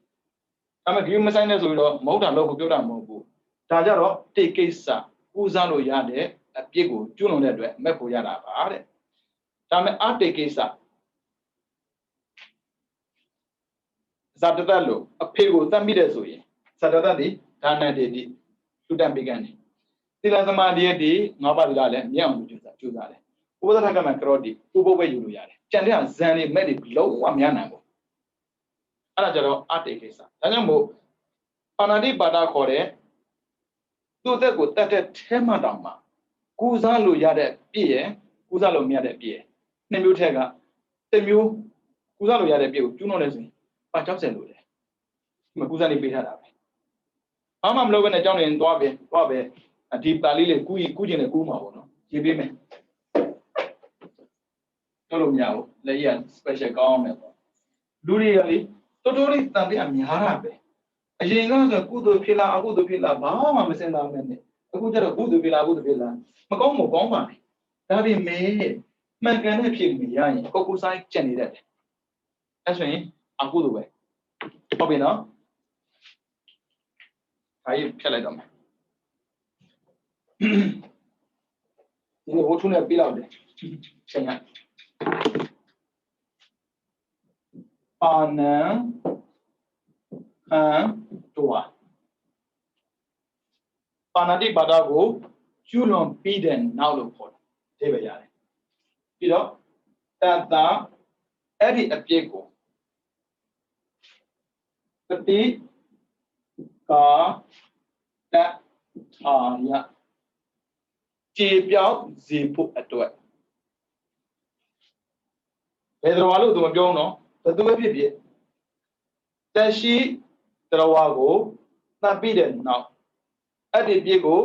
I'm a human signers with a motor local Mobu. Tajaro, take a sa, Uzano Yade, a Piego, Juno Nedwe, Mepo Yada. Tame Ate Kesa. Satadalo, a Pego, Tamidasui. Satadadi, Tana Dedi, to them began. Tilazama di Nabadale, young Juzale. Over the Tagamacrodi, Ubo Yuyare. Chandia Zani medic low Wamianago. Alajaro Ate Kesa. Tanamo Panadi Bada Kore. Do the good that a Temadama. Kuzalo Yade Pie, Kuzalo Miade Pie. Nemutega, Temu, Kuzalo Yade Pio, Junonesmi, Pachapselu. Makuzani Bihada. I'm loving a Johnny in Dwabe, a deep Balile, Kujin a Kuma, Jibime. Tolomyao, Layan, special government. Luriali, totally Tabi Miharabe. A Jinga, good Pilla, a good Pilla, Bahama, Messenda Mende, a good Villa, Macomo Goma. Tabi may, man can have me, Kokusai, Jenny that. That's me, a good way. Hobby I tell them. You know what to be loud. On Toa Panadi Badago, Julon Piden now look for David Yare. You know that the Eddie Apiego. The P. Ka that Tanya Chip out Zipu at work. ဘယ်တော်လို့သူမပြောတော့ဘယ်သူပဲဖြစ်ဖြစ်တက်ရှိတော်ဝါကိုသတ်ပြီးတဲ့နောက်အဲ့ဒီပြည့်ကို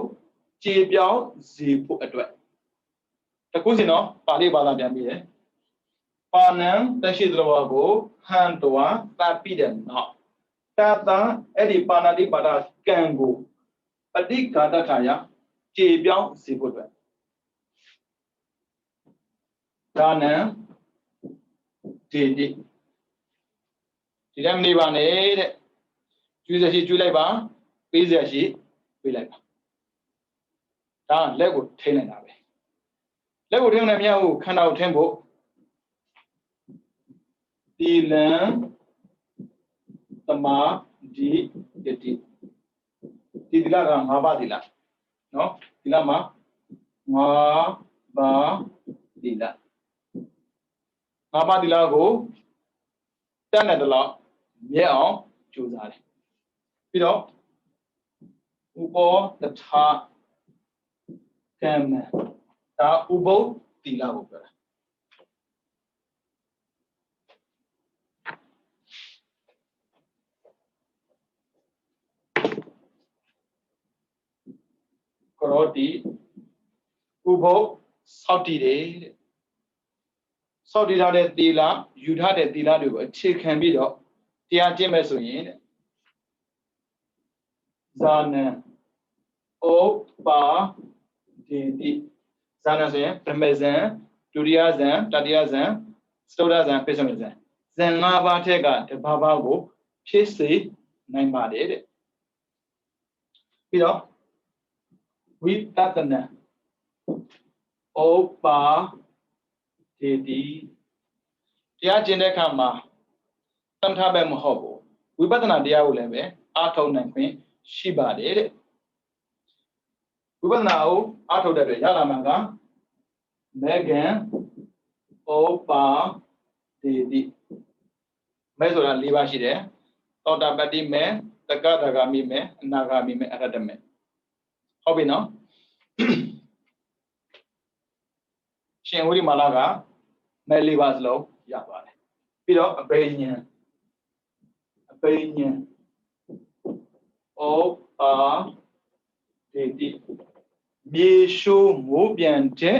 ခြေပြောင်းစီဖို့အတွက်တခုစီနော်ပါဠိဘာသာပြန်ပြီးတယ်ပါဏံတက်ရှိတော်ဝါကိုဟန်တော်သတ်ပြီးတဲ့နောက်တသအဲ့ဒီပါဏာတိပါဒကံကိုပဋိကာတထာယခြေပြောင်းစီဖို့အတွက်ဒါနံဒီတိုင်းမနေပါနဲ့တဲ့ကျွေးစရာရှိကျွေးလိုက်ပါပေးစရာရှိပေးလိုက်ပါဒါလက်ကိုထိန်းလိုက်တာပဲလက်ကိုထိန်းနေမြတ်ကိုခန္ဓာကိုထိန်းဖို့တီလံသမာဓိယတိဒီလက5ပါးဒီလနော်ဒီလမှာ5ပါးဒီလ5ပါးဒီလကိုတတ်တဲ့လောက်မြဲအောင်ကြိုးစားတယ်ပြီးတော့ဥပောတထာကမ္မဒါဥပုပ်တီလကိုပြောတာကရောတိဥပုပ်စောက်တည်တယ်စောက်တည်ထားတဲ့တီလယူထားတဲ့တီလတွေကိုအခြေခံပြီးတော့တရားကျင့်မဲ့ဆိုရင်တဲ့ဇာနံဩပါဒီတိဇာနံဆိုရင်ပထမဇန်ဒုတိယဇန်တတိယဇန်စတုတ္ထဇန်ပိဿမဇန်ဇန်၅ပါးထက်ကတပါးပါးကိုဖြစ်စေနိုင်ပါတယ်တဲ့ပြီးတော့ဝိပဿနာဩပါဒီတိတရားကျင့်တဲ့အခါမှာသမထပဲမဟုတ်ဘူးဝိပဿနာတရားကိုလည်းပဲအားထုတ်နိုင်ခွင့်ရှိပါတယ်တဲ့ဝိပဿနာကိုအားထုတ်တဲ့အတွက်ရလာမှာကမေဂံဩပါဒီတိမဲဆိုတာ၄ပါးရှိတယ်သောတာပတ္တိမဲတက္ကသဂါမိမဲအနာဂါမိမဲအရဟတမဲဟုတ်ပြီနော်ရှင်ဝိရိမာလာကမဲ၄ပါးစလုံးရပါတယ်ပြီးတော့အဘိညာဉ်ဩပါဒီတိမြေရှိုးမိုးပြန်တဲ့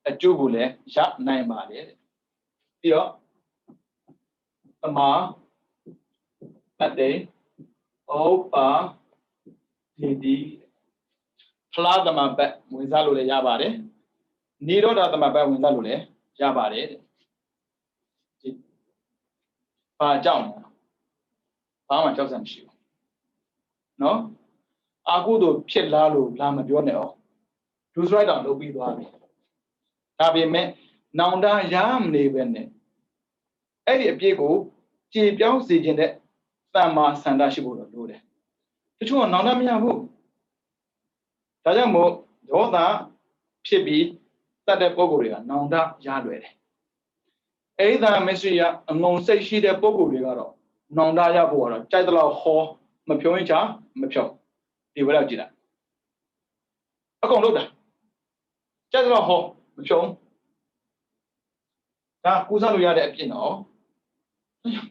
အကျိုးကိုလည်းရနိုင်ပါတယ်ပြီးတော့သမာပတ္တိဩပါဒီတိဖလားသမပတ်ဝင်စားလို့လည်းရပါတယ်နိရောဓသမပတ်ဝင်စားလို့လည်းရပါတယ်ဘာကြောင့်ဘာမှကြောက်စရာမရှိဘူးနော်အာကုသို့ဖြစ်လားလို့လာမပြောနဲ့အောင်ဒုစရိုက်တောင်လုပ်ပြီးသွားပြီဒါပေမဲ့နောင်တရမနေပဲနဲ့အဲ့ဒီအပြည့်ကိုကြေပြောင်းစေခြင်းတဲ့တမ္မာဆန္ဒရှိဖို့တော့လိုတယ်တချို့ကနောင်တမရဘူးဒါကြောင့်မို့ဒေါသဖြစ်ပြီးတတ်တဲ့ပုံကိုယ်တွေကနောင်တရလွယ်တယ်အဲ့ဒီမစ္စရိယအငုံစိတ်ရှိတဲ့ပုံကိုယ်တွေကတော့နောင်တရဖို့ကတော့ကြိုက်တဲ့လောက်ဟောမဖြုံးရင်ချမဖြုံးဒီဘက်လောက်ကြည့်လိုက်အကုန်လုပ်တာကြိုက်တဲ့လောက်ဟောမဖြုံးဒါကူးစားလို့ရတဲ့အဖြစ်နော်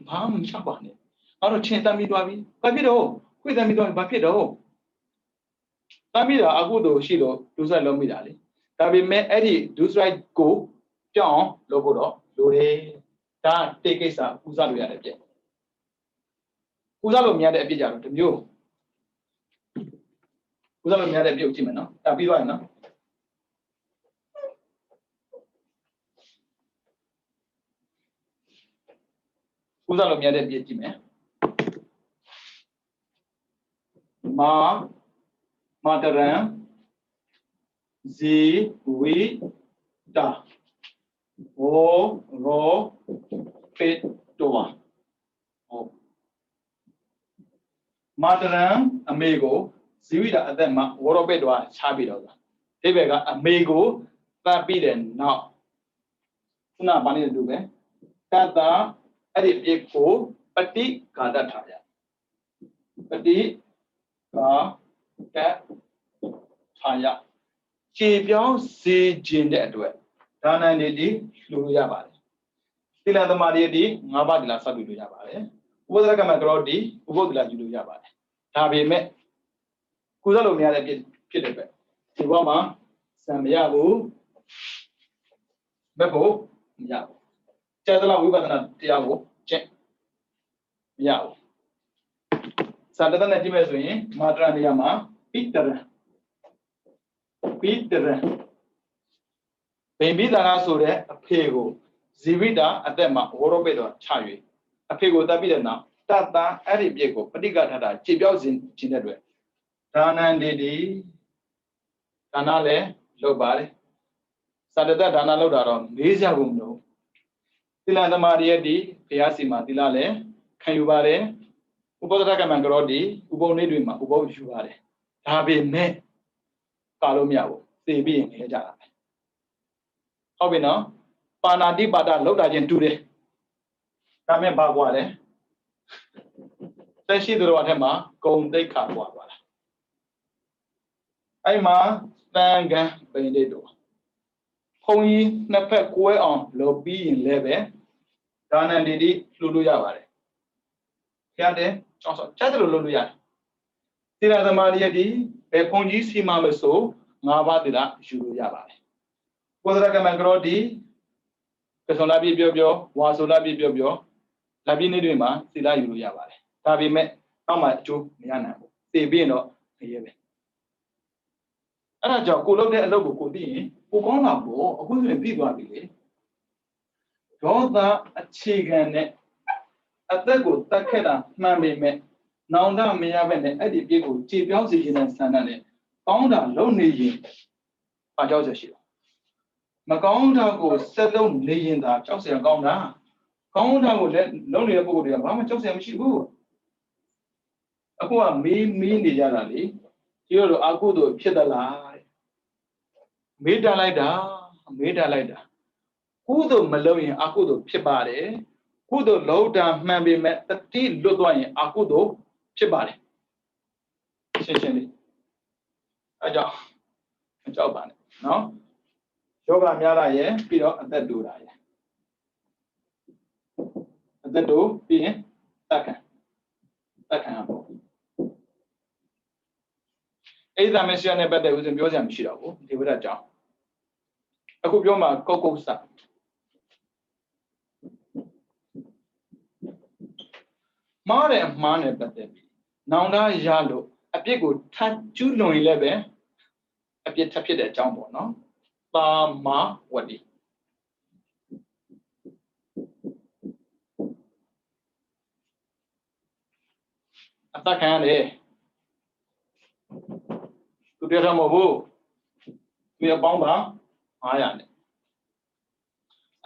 ဘာမှမချပါနဲ့အဲ့တော့ထင်တမ်းပြီးသွားပြီဘာဖြစ်တော့ခွေတမ်းပြီးသွားပြီဘာဖြစ်တော့တမ်းပြီးတာအကုသို့ရှိလို့ဒုစရိုက်လုံးမိတာလေဒါပေမဲ့အဲ့ဒီဒုစရိုက်ကိုပြောင်းလုပ်ဖို့တော့လိုတယ်ဒါတိတ်ကိစ္စကူးစားလို့ရတဲ့အဖြစ်ကူးစားလို့မရတဲ့အဖြစ်ကြတော့တမျိုးကူးစားလို့မရတဲ့အဖြစ်ကိုကြည့်မယ်နော်ဒါပြီးသွားရင်နော်ကူးစားလို့မရတဲ့အဖြစ်ကြည့်မယ်မာတရံဇီဝိတာဝရောပေတောဝမာတရံအမေကိုဇီဝိတာအသက်မှာဝရောပေတောဝချပြီးတော့ဒီဘက်ကအမေကိုသတ်ပြီးတဲ့နောက်ခုနဘာနဲ့တူပဲတတ္တအဲ့ဒီအပြစ်ကိုပฏิဃာတထာယပฏิဃာတထာယခြေပြောင်းစေခြင်းတဲ့အတွက်ဒါနန်တွေဒီလှူလို့ရပါတယ် သီလသမာဓိဒီ၅ပါးသီလစပ်ပြီးလို့ရပါတယ်ဥပဒရကမကရောဒီဥပုသ္တလယူလို့ရပါတယ်ဒါပေမဲ့ကုသလို့မရတဲ့ဖြစ်တဲ့ပဲဒီဘဝမှာစံမရဘူးမဲ့ဖို့မရဘူးကျက်သလားဝိပဿနာတရားကိုကျင့်မရဘူးစာတတ်နဲ့ကြည့်မယ်ဆိုရင်မာတရနေရာမှာပိတရဗိမိတာနာဆိုတဲ့အဖေကိုဇီဝိတာအသက်မှာဝရောပိတော်ချ၍အဖေကိုတတ်ပြီးတဲ့နောက်တတ်တာအဲ့ဒီပြည့်ကိုပဋိကထတာခြေပြောက်ခြင်းတဲ့အတွက်ဒါနန္ဒီဒီဒါနလည်းလုပ်ပါလေစာတတ်ဒါနလုပ်တာတော့မေးစရာကိုမလိုသီလသမာဓိရဲ့ဒီဘုရားစီမှာသီလလည်းခံယူပါတယ်ဥပဒရကမကရောဒီဥပုံနေ့တွေမှာဥပုပ်ယူပါတယ်ဒါပေမဲ့ကာလို့မရဘူးသိပြီးရင်နေကြတာပဲဟုတ်ပြီနော်ပါဏာတိပါဒလောက်တာချင်းတူတယ်ဒါမဲ့ဘာကွာလဲသက်ရှိသူတော်အထက်မှာဂုံတိတ်ခါကွာသွားတာအဲ့မှာတန်ခံပိန်လေးတို့ဘုံကြီးနှစ်ဖက်ကွဲအောင်လုပ်ပြီးရင်လည်းပဲဒါနန္ဒီတိလှူလို့ရပါတယ်ဖျားတယ်ကြောင်းဆိုချက်တယ်လို့လုပ်လို့ရတယ်သီလသမာဓိယတိဘယ်ဘုံကြီးစီမမဆို၅ပါးသီလယူလို့ရပါတယ်ပုဒ္ဒရကမကရောတိကဆုံလာပြပြောဝါဆိုလာပြပြောလာပြနေ့တွေမှာသီလယူလို့ရပါတယ်ဒါပေမဲ့အောက်မှာအကျိုးမရနိုင်ဘူးသိပြီးရင်တော့နေရပဲအဲ့ဒါကြောင့်ကိုလုပ်တဲ့အလုပ်ကိုသိရင်ကိုကောင်းတာပေါ့အခုဆိုရင်ပြီးသွားပြီလေဒေါသအခြေခံနဲ့အသက်ကိုတတ်ခဲ့တာမှန်ပေမဲ့နောင်တမရဘဲနဲ့အဲ့ဒီပြည့်ကိုခြေပြောင်းစေခြင်းနဲ့ဆန္ဒနဲ့ကောင်းတာလုပ်နေရင်အကြောက်ရရှိတယ်မကောင်းတာကိုဆက်လုံးနေရင်သာကြောက်စရာကောင်းတာကောင်းတာကိုလည်းလုံးနေတဲ့ပုဂ္ဂိုလ်တွေကဘာမှကြောက်စရာမရှိဘူးအခုကမေးနေကြတာလေဒီလိုအကုသို့ဖြစ်သလားမေးတာလိုက်တာကုသို့မလုပ်ရင်အကုသို့ဖြစ်ပါတယ်ကုသို့လုပ်တာမှန်ပေမဲ့တတိလွတ်သွားရင်အကုသို့ဖြစ်ပါတယ်ရှင်းလေးအဲကြောင့်မကြောက်ပါနဲ့နော်ယောဂများလာရဲ့ပြီးတော့အသက်တူတာရဲ့အသက်တူပြီးရင်တက်ခံရပေါ့အဲ့ဒါမရှိတဲ့ပတ်သက်ဦးစင်ပြောစရာမရှိတော့ဘူးဒီဝိရကြောင့်အခုပြောမှာကုတ်ကုတ်စမားတဲ့အမှားနဲ့ပတ်သက်ပြီးနောင်တရလို့အပြစ်ကိုထပ်ကျူးလွန်ရင်လည်းပဲအပြစ်ထပ်ဖြစ်တဲ့အကြောင်းပေါ့နော်ပါမဝတိအတခံရတယ်သူပြောထားမဟုတ်ဘူးသူအပေါင်းပါ900နဲ့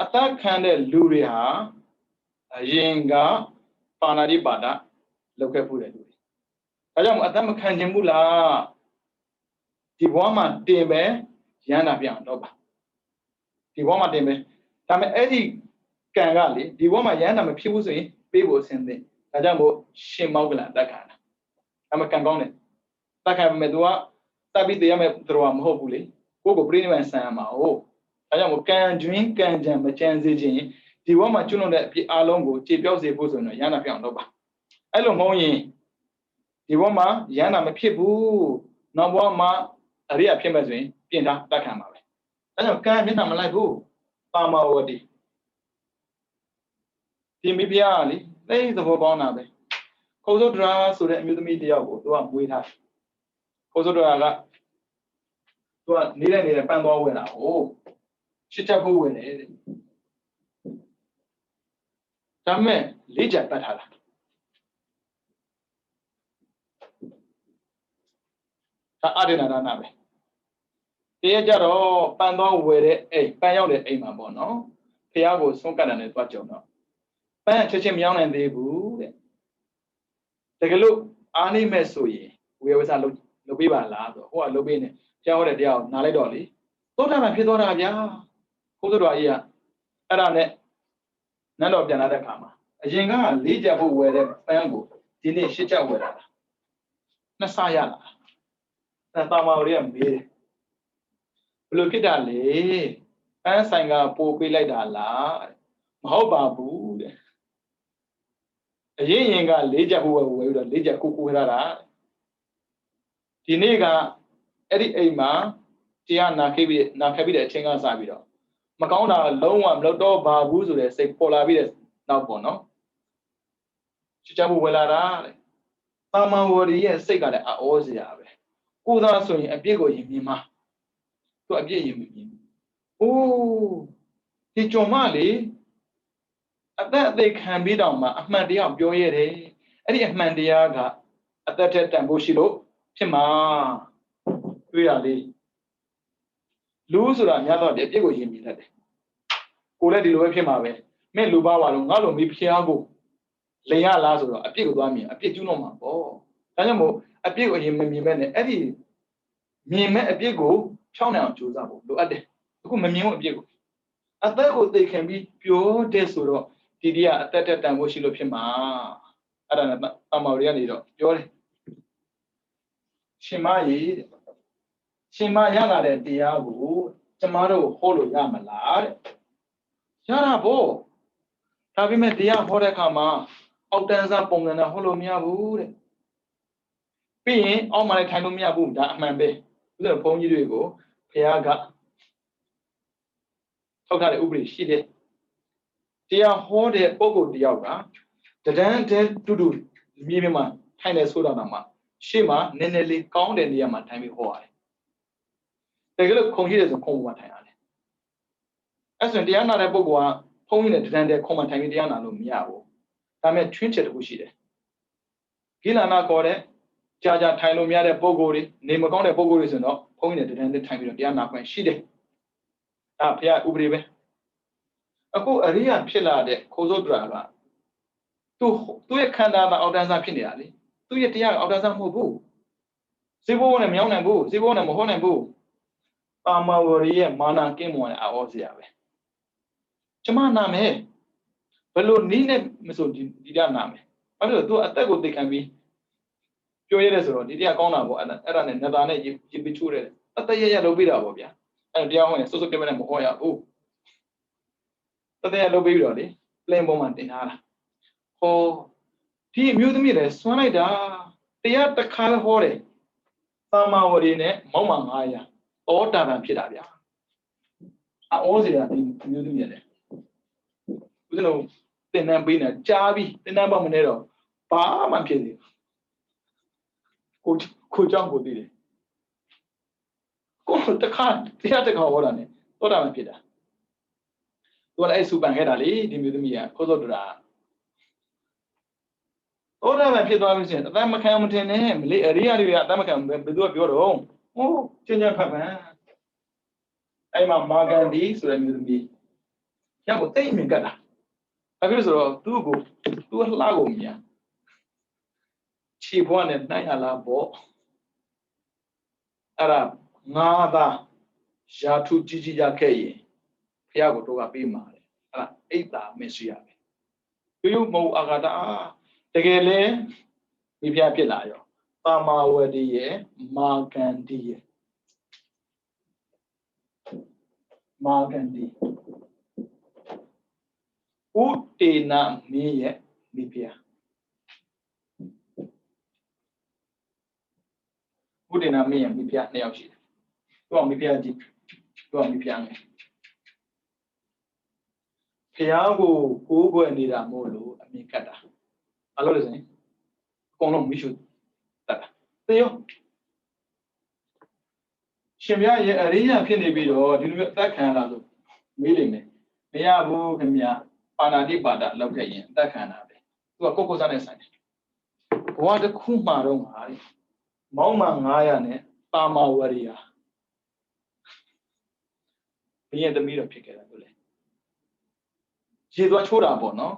အတခံတဲ့လူတွေဟာအရင်ကပါဏာတိပါဒလောက်ခဲ့ဖို့တဲ့လူတွေဒါကြောင့်အတမခံခြင်းဘူးလားဒီဘဝမှာတင်ပဲရဟန္တာပြအောင်တော့ပါဒီဘဝမှာတင်ပဲဒါပေမဲ့အဲ့ဒီကံကလေဒီဘဝမှာရဟန္တာမဖြစ်ဘူးဆိုရင်ပေးဖို့အဆင်သင့်ဒါကြောင့်မို့ရှင်မောက္ကလတက်ခံတာအမကံကောင်းတယ်တက်ခံမဲ့သူကတပ်ပြီးတရားမဲ့သူကမဟုတ်ဘူးလေကိုကိုပြိဋိဘံဆံရမှာဟုတ်ဒါကြောင့်မို့ကံကျွင်းကံကြံမကြံစေခြင်းဒီဘဝမှာကျွလွန်တဲ့အပြစ်အလုံးကိုခြေပြောက်စေဖို့ဆိုရင်ရဟန္တာပြအောင်တော့ပါအဲ့လိုမဟုတ်ရင်ဒီဘဝမှာရဟန္တာမဖြစ်ဘူးနောက်ဘဝမှာအရိယာဖြစ်မဲ့ဆိုရင်ပြင်ထားတက်ခံပါပဲဒါကြောင့်ကံမျက်နှာမလိုက်ဘူးပါမဝတိဒီမိဖုရားလေသိသဘောပေါင်းတာပဲခုံစုတ်တရာဆိုတဲ့အမျိုးသမီးတယောက်ကိုသူကမွေးထားခုံစုတ်တရာကသူကနေတဲ့ပန်းသွားဝင်တာဟုတ်ရှစ်ချက်ဖို့ဝင်တယ်ဒါမဲ့လေးချက်ပတ်ထားတာဒါအရိဏဒါနပဲတရက်ကြတော့ပန်းသွားဝယ်တဲ့အိမ်ပန်းရောက်တဲ့အိမ်မှာပေါ့နော်ဖះကိုဆုံးကတ်တယ်နဲ့တွားကြုံတော့ပန်းချက်ချင်းမရောက်နိုင်သေးဘူးတဲ့တကယ်လို့အားနေမဲ့ဆိုရင်ဝေဝဆလုပ်ပေးပါလားဆိုဟိုကလုပ်ပေးနေကျောင်းရတဲ့တရားကိုနားလိုက်တော့လေသုဒ္ဓမှာဖြစ်သွားတာဗျာဘုရားတော်ကြီးကအဲ့ဒါနဲ့နန်းတော်ပြန်လာတဲ့ခါမှာအရင်က၄ချက်ဖို့ဝယ်တဲ့ပန်းကိုဒီနေ့၈ချက်ဝယ်လာတာနှစ်ဆရလာတာတာမာတွေကမေးတယ်ဘယ်လိုဖြစ်တာလဲပန်းဆိုင်ကပို့ပေးလိုက်တာလား ဟုတ်ပါဘူးတဲ့အရင်က၄ချက်ဟိုဝယ်ပြီးတော့၄ချက်ကိုရတာဒီနေ့ကအဲ့ဒီအိမ်မှာတရားနာခဲ့ပြီးတဲ့အချိန်ကစပြီးတော့မကောင်းတာလုံးဝမလုပ်တော့ပါဘူးဆိုတဲ့စိတ်ပေါ်လာပြီးတဲ့နောက်ပေါ့နော်ချစ်ချဖို့ဝယ်လာတာတဲ့တာမန်ဝရီရဲ့စိတ်ကလည်းအောစရာပဲကိုသားဆိုရင်အပြစ်ကိုရင်မြင်မှာသူအပြစ်ရင်မမြင်အိုးဒီကြုံမလေအသက်အသေးခံပြီးတော့မှအမှန်တရားပြောရတယ်အဲ့ဒီအမှန်တရားကအသက်ထက်တန်ဖို့ရှိလို့ဖြစ်မှာတွေ့ရလေလူဆိုတာများတော့ဒီအပြစ်ကိုရင်မြင်တတ်တယ်ကိုလည်းဒီလိုပဲဖြစ်မှာပဲမင်းလူပါပါလို့ငါ့လိုမိဖျားကိုလိန်ရလားဆိုတော့အပြစ်ကိုသွားမြင်အပြစ်ကျူးတော့မှာပေါ့ဒါကြောင့်မို့အပြစ်ကိုရင်မမြင်မဲ့နဲ့အဲ့ဒီမြင်မဲ့အပြစ်ကိုဖြောင်းနိုင်အောင်ကြိုးစားဖို့လိုအပ်တယ်အခုမမြင်ဘူးအပြစ်ကိုအသက်ကိုသိခံပြီးပြောတဲ့ဆိုတော့ဒီတရားအသက်တက်တန်ဖို့ရှိလို့ဖြစ်မှာအဲ့ဒါနဲ့အမော်ရီကနေတော့ပြောတယ်ရှင်မကြီးရှင်မရလာတဲ့တရားကိုကျမတို့ဟောလို့ရမလားတဲ့ရတာပေါ့ဒါပေမဲ့တရားဟောတဲ့အခါမှာအောက်တန်းစားပုံစံနဲ့ဟောလို့မရဘူးတဲ့ပြီးရင်အောက်မှာလည်းထိုင်လို့မရဘူးဒါအမှန်ပဲဥစ္စာဘုန်းကြီးတွေကိုဘုရားကထောက်ထားတဲ့ဥပဒေရှိတယ်တရားဟောတဲ့ပုဂ္ဂိုလ်တယောက်ကတဒန်းတည်းတူတူမြေပြင်မှာထိုင်နေဆိုတာတော့မှရှေ့မှာနည်းနည်းလေးကောင်းတဲ့နေရာမှာထိုင်ပြီးဟောရတယ်တကယ်လို့ခုံရှိတယ်ဆိုခုံပေါ်မှာထိုင်ရတယ်အဲ့ဆိုတရားနာတဲ့ပုဂ္ဂိုလ်ကဘုန်းကြီးနဲ့တဒန်းတည်းခုံမှာထိုင်ပြီးတရားနာလို့မရဘူးဒါမဲ့ချွင်းချက်တစ်ခုရှိတယ်ကိလနာခေါ်တဲ့ကြာထိုင်လို့မရတဲ့ပုဂ္ဂိုလ်တွေနေမကောင်းတဲ့ပုဂ္ဂိုလ်တွေဆိုတော့ဘုန်းကြီးနဲ့တဒန်းတည်းထိုင်ပြီးတော့တရားနာခွင့်ရှိတယ်ဒါဘုရားဥပဒေပဲအခုအရိယာဖြစ်လာတဲ့ခိုးစိုးတရာကသူ့ရဲ့ခန္ဓာမှာအောက်တန်းစားဖြစ်နေတာလေသူ့ရဲ့တရားအောက်တန်းစားမဟုတ်ဘူးစေဘောနဲ့မရောက်နိုင်ဘူးစေဘောနဲ့မဟောနိုင်ဘူးပါမဝရီရဲ့မာနကင်းမွန်တဲ့အောစရာပဲကျမနာမယ်ဘယ်လိုနည်းနဲ့မဆိုဒီတရားနာမယ်ဘာလို့လဲသူအသက်ကိုသိခံပြီးပြောရဲတယ်ဆိုတော့ဒီတရားကောင်းတာပေါ့အဲ့ဒါနဲ့နတာနဲ့ရေပချိုးတယ်အသက်ရလုပ်ပြတာပေါ့ဗျာအဲ့တရားဟောရင်စွတ်စွတ်ပြမဲ့မဟောရဘူးတရားလုပ်ပြီးတော့လေပလင်ပေါ်မှာတင်ထားတာဟောဒီအမျိုးသမီးလည်းစွမ်းလိုက်တာတရားတစ်ခါဟောတယ်သာမဝရီနဲ့မောက်မှ900ဩတာပန်ဖြစ်တာဗျာအောစရာဒီအမျိုးသမီးလည်းဦးဇင်းတို့တင်တန်းပေးနေကြားပြီးတင်တန်းပေါ့မနေတော့ဘာမှဖြစ်သေးကိုကြောင့်ကိုသိတယ်ကိုတစ်ခါတရားတစ်ခါဟောတာနဲ့ဩတာပန်ဖြစ်တာသူကလည်းစူပန်ခဲ့တာလေဒီမျိုးသမီးကခိုးစောတူတာဩတာပန်ဖြစ်သွားပြီဆိုရင်အတမ်းမခံမထင်နဲ့မလေးအရိယာတွေကအတမ်းမခံဘယ်သူကပြောတော့ဟိုချင်းချင်းဖတ်ပန်အဲ့မှာမာဂန်ဒီဆိုတဲ့မျိုးသမီးညကိုတိတ်မြင်ကတ်တာအခုဆိုတော့သူ့ကိုသူ့လှကိုမြင်ခြေဘွားနဲ့နှိုင်းရလားပေါ့အဲ့ဒါငါးသားရာထူးကြီးရခဲ့ရင်ဘုရားကိုတော့ပေးမှာလေအဲ့ဒါအိတ်တာမစ္စရိယပဲပြုမဟုတ်အာဂတာတကယ်လဲဒီဘုရားဖြစ်လာရောပါမဝတိရဲ့မာဂန္ဒီရဲ့မာဂန္ဒီဥတေနမင်းရဲ့ဒီဘုရားဥတေနမင်းရဲ့ဒီဘုရားနှစ်ယောက်ရှိတယ်သူကမိဖုရားကြီးသူကမိဖုရားငယ်ဘုရားကိုကိုးကွယ်နေတာမို့လို့အမြင်ကတ်တာအဲ့လိုလေဆိုရင်အကုန်လုံးမရှိတတ်တာသေရောရှင်ဘုရားရဲ့အရိယာဖြစ်နေပြီးတော့ဒီလိုအသက်ခံလာလို့မေးလိမ့်မယ်မရဘူးခင်ဗျာပါဏာတိပါဒလောက်ခဲ့ရင်အသက်ခံတာပဲသူကကိုကိုစားနဲ့ဆိုင်တယ်ဘဝတစ်ခုမှတော့ငါလေမောင်းမှ900နဲ့ပါမဝရိယာဘင်းရဲ့သမီးတော့ဖြစ်ခဲ့တာလို့လေရေသွားချိုးတာပေါ့နော်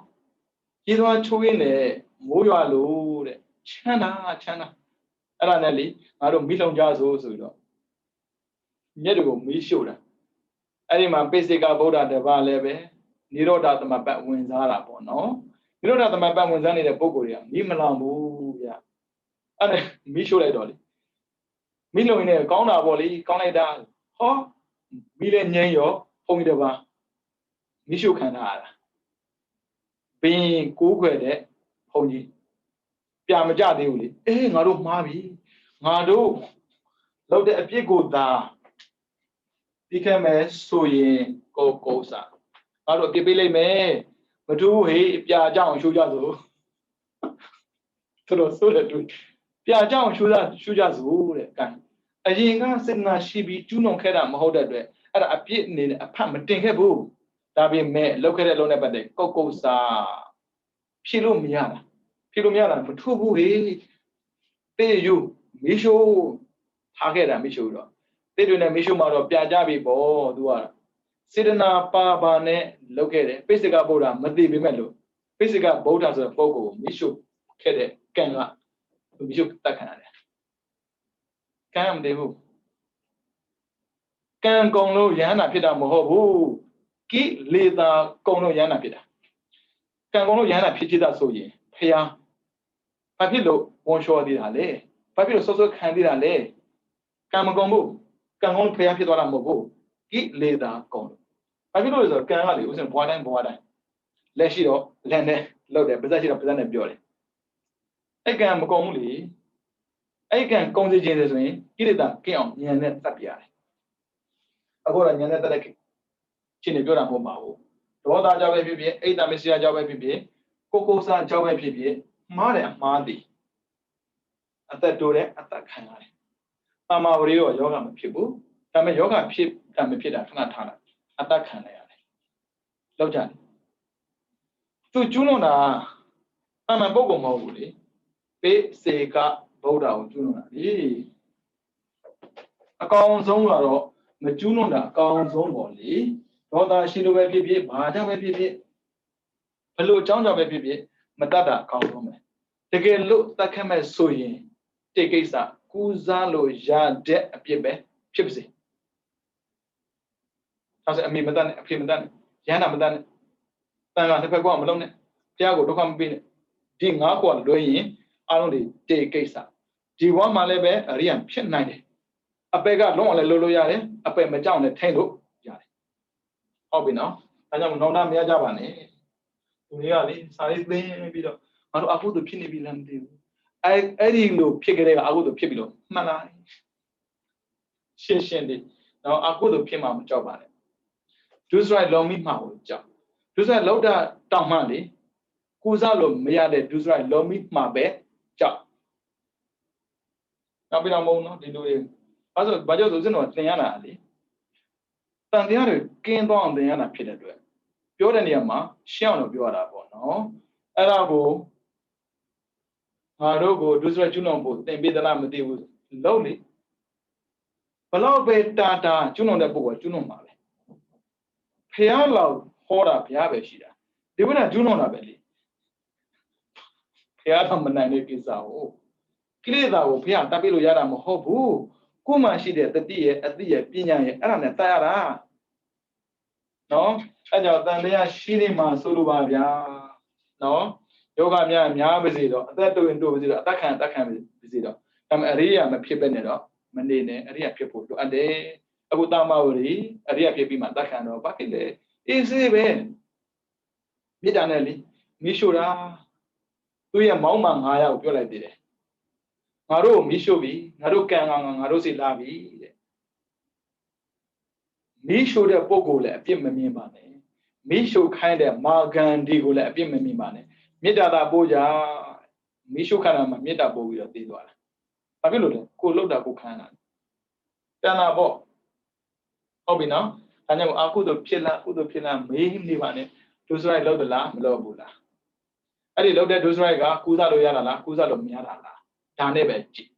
ရေသွားချိုးရင်းနဲ့မိုးရွာလို့တဲ့ချမ်းသာအဲ့ဒါနဲ့လေငါတို့မိလုံကြဆိုပြီးတော့မြက်တွေကိုမီးရှို့တာအဲ့ဒီမှာပိစိကဗုဒ္ဓတပါးလည်းပဲနိရောဓသမပတ်ဝင်စားတာပေါ့နော်နိရောဓသမပတ်ဝင်စားနေတဲ့ပုဂ္ဂိုလ်တွေကမီးမလောင်ဘူးဗျအဲ့ဒါမီးရှို့လိုက်တော့လေမီးလုံနေကောင်းတာပေါ့လေကောင်းလိုက်တာဟောမီးလည်းငြိမ်းရောဘုံကြီးတပါးမီးရှို့ခံထားရတာ being Google Pony. Piamajadi, Nado Mavi, Nado, love the Apigo da. Became a soye go sa. I don't give me, but do he, Pia John Shujazo. To the soda do. Pia John Shujazo, can. I think said na she be too no care am hold that at a pit in a pam think a boo. That be me, look at it alone about the cocoa sa. Pilumiana for 2 boo he. Pay you, Misho, Target and Misho. They do not Misho Maro Piajabi bo, do Sidana pa bane, located, physical boda, Madi Bimelo, physical bodas of Fogo, Misho, Kede, Kanga, Misho Takana. Cam de who? Cam Gono Yana Pida Moho, Ki Lida Gono Yana Pida. Cam Gono Yana Pitida so ye, Pia Papilo, one show did ale, Papilo Soso Candida le, Camagombo, Camon Pia Pidora Mobo, Ki Lida Gono. Papilo is a canali, was in Boada. Leshido, Lende, loaded, possession of President Biore. Again, Mogomuli. I can come to Jesus me, get it up, Kion, Yanet Tapia. I got a Yanet like Chinibura Mobile. Roda Java PB, 8 Amicia Java PB, Cocosa Java PB, Mare Madi. At that door, at that canal. Mama Rio, Yoga people, Tame Yoga Pip, Tame Pida, Kanatana, at that canal. Lojan. To Junona, I'm a Bogo Mowli, Be Seka. Boda Juno. A count zone, the Junona, count zone only. Roda Shilu Baby, Baja Baby, Hello, John Baby, Matata, count home. Take a look that came as soy. Take a sa, Kuzalo, Ja, De, a Piebe, Chipsy. As I mean, Madan, a Pimadan, Yana Madan, Tanga, the Pagua Malone, Tiago to come be Ding Aqua, doing, only take a sa. G1 Malebe, a Riam, Pin 90. A beggar long a lolo yare, a pay me down a tango yare. Hobby now, I don't know that Mia Javani. Really, size maybe I put the pinny bill. I didn't know Piggy, I would have Pibilo. Malai. She shandy. Now I could have came out job on it. Do right long me mouth job. Do right low that down money. Kuzalo Mia, do right low me my bed job. Now, we don't know, they do it. Also, Bajo doesn't know Diana Ali. Then the other came on the Yana Peter. Pure and Yama, Shion of your abo, no? Arabo, Arogo, do right, you know, then be the lamb they was lowly. Below bed data, you know the book, you know, Male. Pialo, Hora, Piabeshida. They were not Juno Belly. Piatam Manani Pizza. Clear thou, Pia, Tabilo Yaram, Hobu, Kuma she did the dear at the Pina and a Tara. No, and then they are Shirima Surubavia. No, Yoga Mia Visido, that doing do with it, that can visit. Come area, my Pibenero, Mandine, area people, and they Abutamauri, area Pipima, that kind of Bakile. Easy, Ben. Midanelli, Mishura, we are Maumang, I have your idea. Maru Mishobi, Narukan, Narusi Lavi. Misho the Bogole, Pimamimane. Misho kind of Margan Digole, Pimamimane. Mida Boya, Misho Kanama, Mida Boya, Didua. Abilu, Koloda Bukana. Dana Bo. Obina, I know Akudo Pilla, may him divane, those right love the lamb, love Buddha. I did love that those right, Kuza Yana, Kuza Miara. Tanebeji.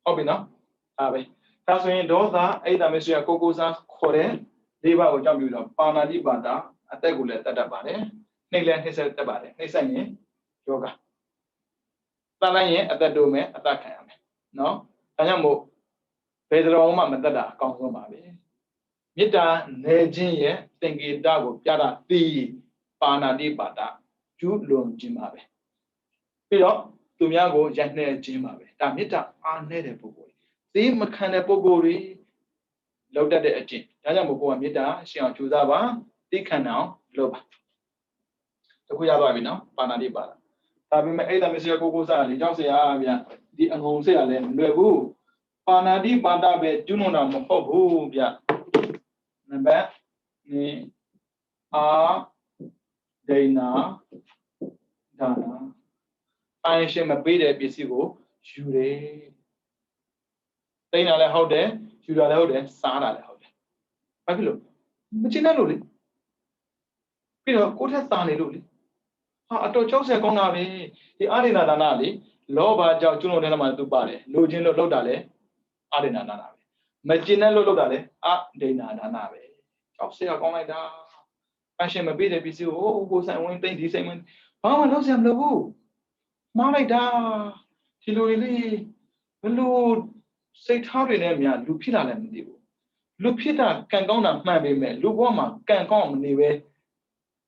Obina, Abe. That's when Dosa, Ada Messiah Cocosa, Kore, Deva or Jamula, Panadi Bada, Atagula Tabare, Nilan his at Tabare, Nisani, Yoga. Talaye at that dome at that time. No, Ayamo, Pedro Mamadada, Consomabe. Mita, Nejin, Tinky Dago, Yara, the Panadi Bada, Julum Jimabe. Pido. Tumiago, Jane Jimabe, Damita, are native boy. The mechanic bogori looked at the agent. Tajamogo Amida, she on Chuzava, the canal, Loba. ခုရသွားပြီနော်ပါဏာတိပါတာဒါပေမဲ့အဲ့ဒါမရှိကိုစားလေကြောက်စရာဗျဒီအငုံစရာလည်းမလွယ်ဘူးပါဏာတိပါဒပဲကျွလွန်တာမဟုတ်ဘူးဗျနံပါတ်2အာဒိနာဒါနာအိုင်ရှင်မပေးတဲ့ပစ္စည်းကိုယူတယ်တိန်တာလည်းဟုတ်တယ်ယူတာလည်းဟုတ်တယ်စားတာလည်းဟုတ်တယ်ဘာဖြစ်လို့မချင်တဲ့လို့လေပြီးတော့ကိုယ့်ထက်စားနေလို့လေဟာအတော်60ကောင်းတာပဲဒီအာဒိနာဒါနာလေလောဘကြောင့်ကျွလွန်တဲ့မှာသူပါတယ်လိုချင်လို့လောက်တာလေအာဒိနာဒါနာပဲမချင်တဲ့လို့လောက်တာလေအာဒိနာဒါနာပဲ60ကောင်းလိုက်တာအရှင်မပေးတဲ့ပစ္စည်းကိုဆိုင်ဝင်သိမ့်ဒီဆိုင်ဝင်ဘာမှလုပ်စရာမလိုဘူးမှားလိုက်တာဒီလိုလေးဘလို့စိတ်ထားတွေနဲ့များလူဖြစ်လာလည်းမသိဘူးလူဖြစ်တာကံကောင်းတာမှန်ပေမဲ့လူဘဝမှာကံကောင်းမနေပဲ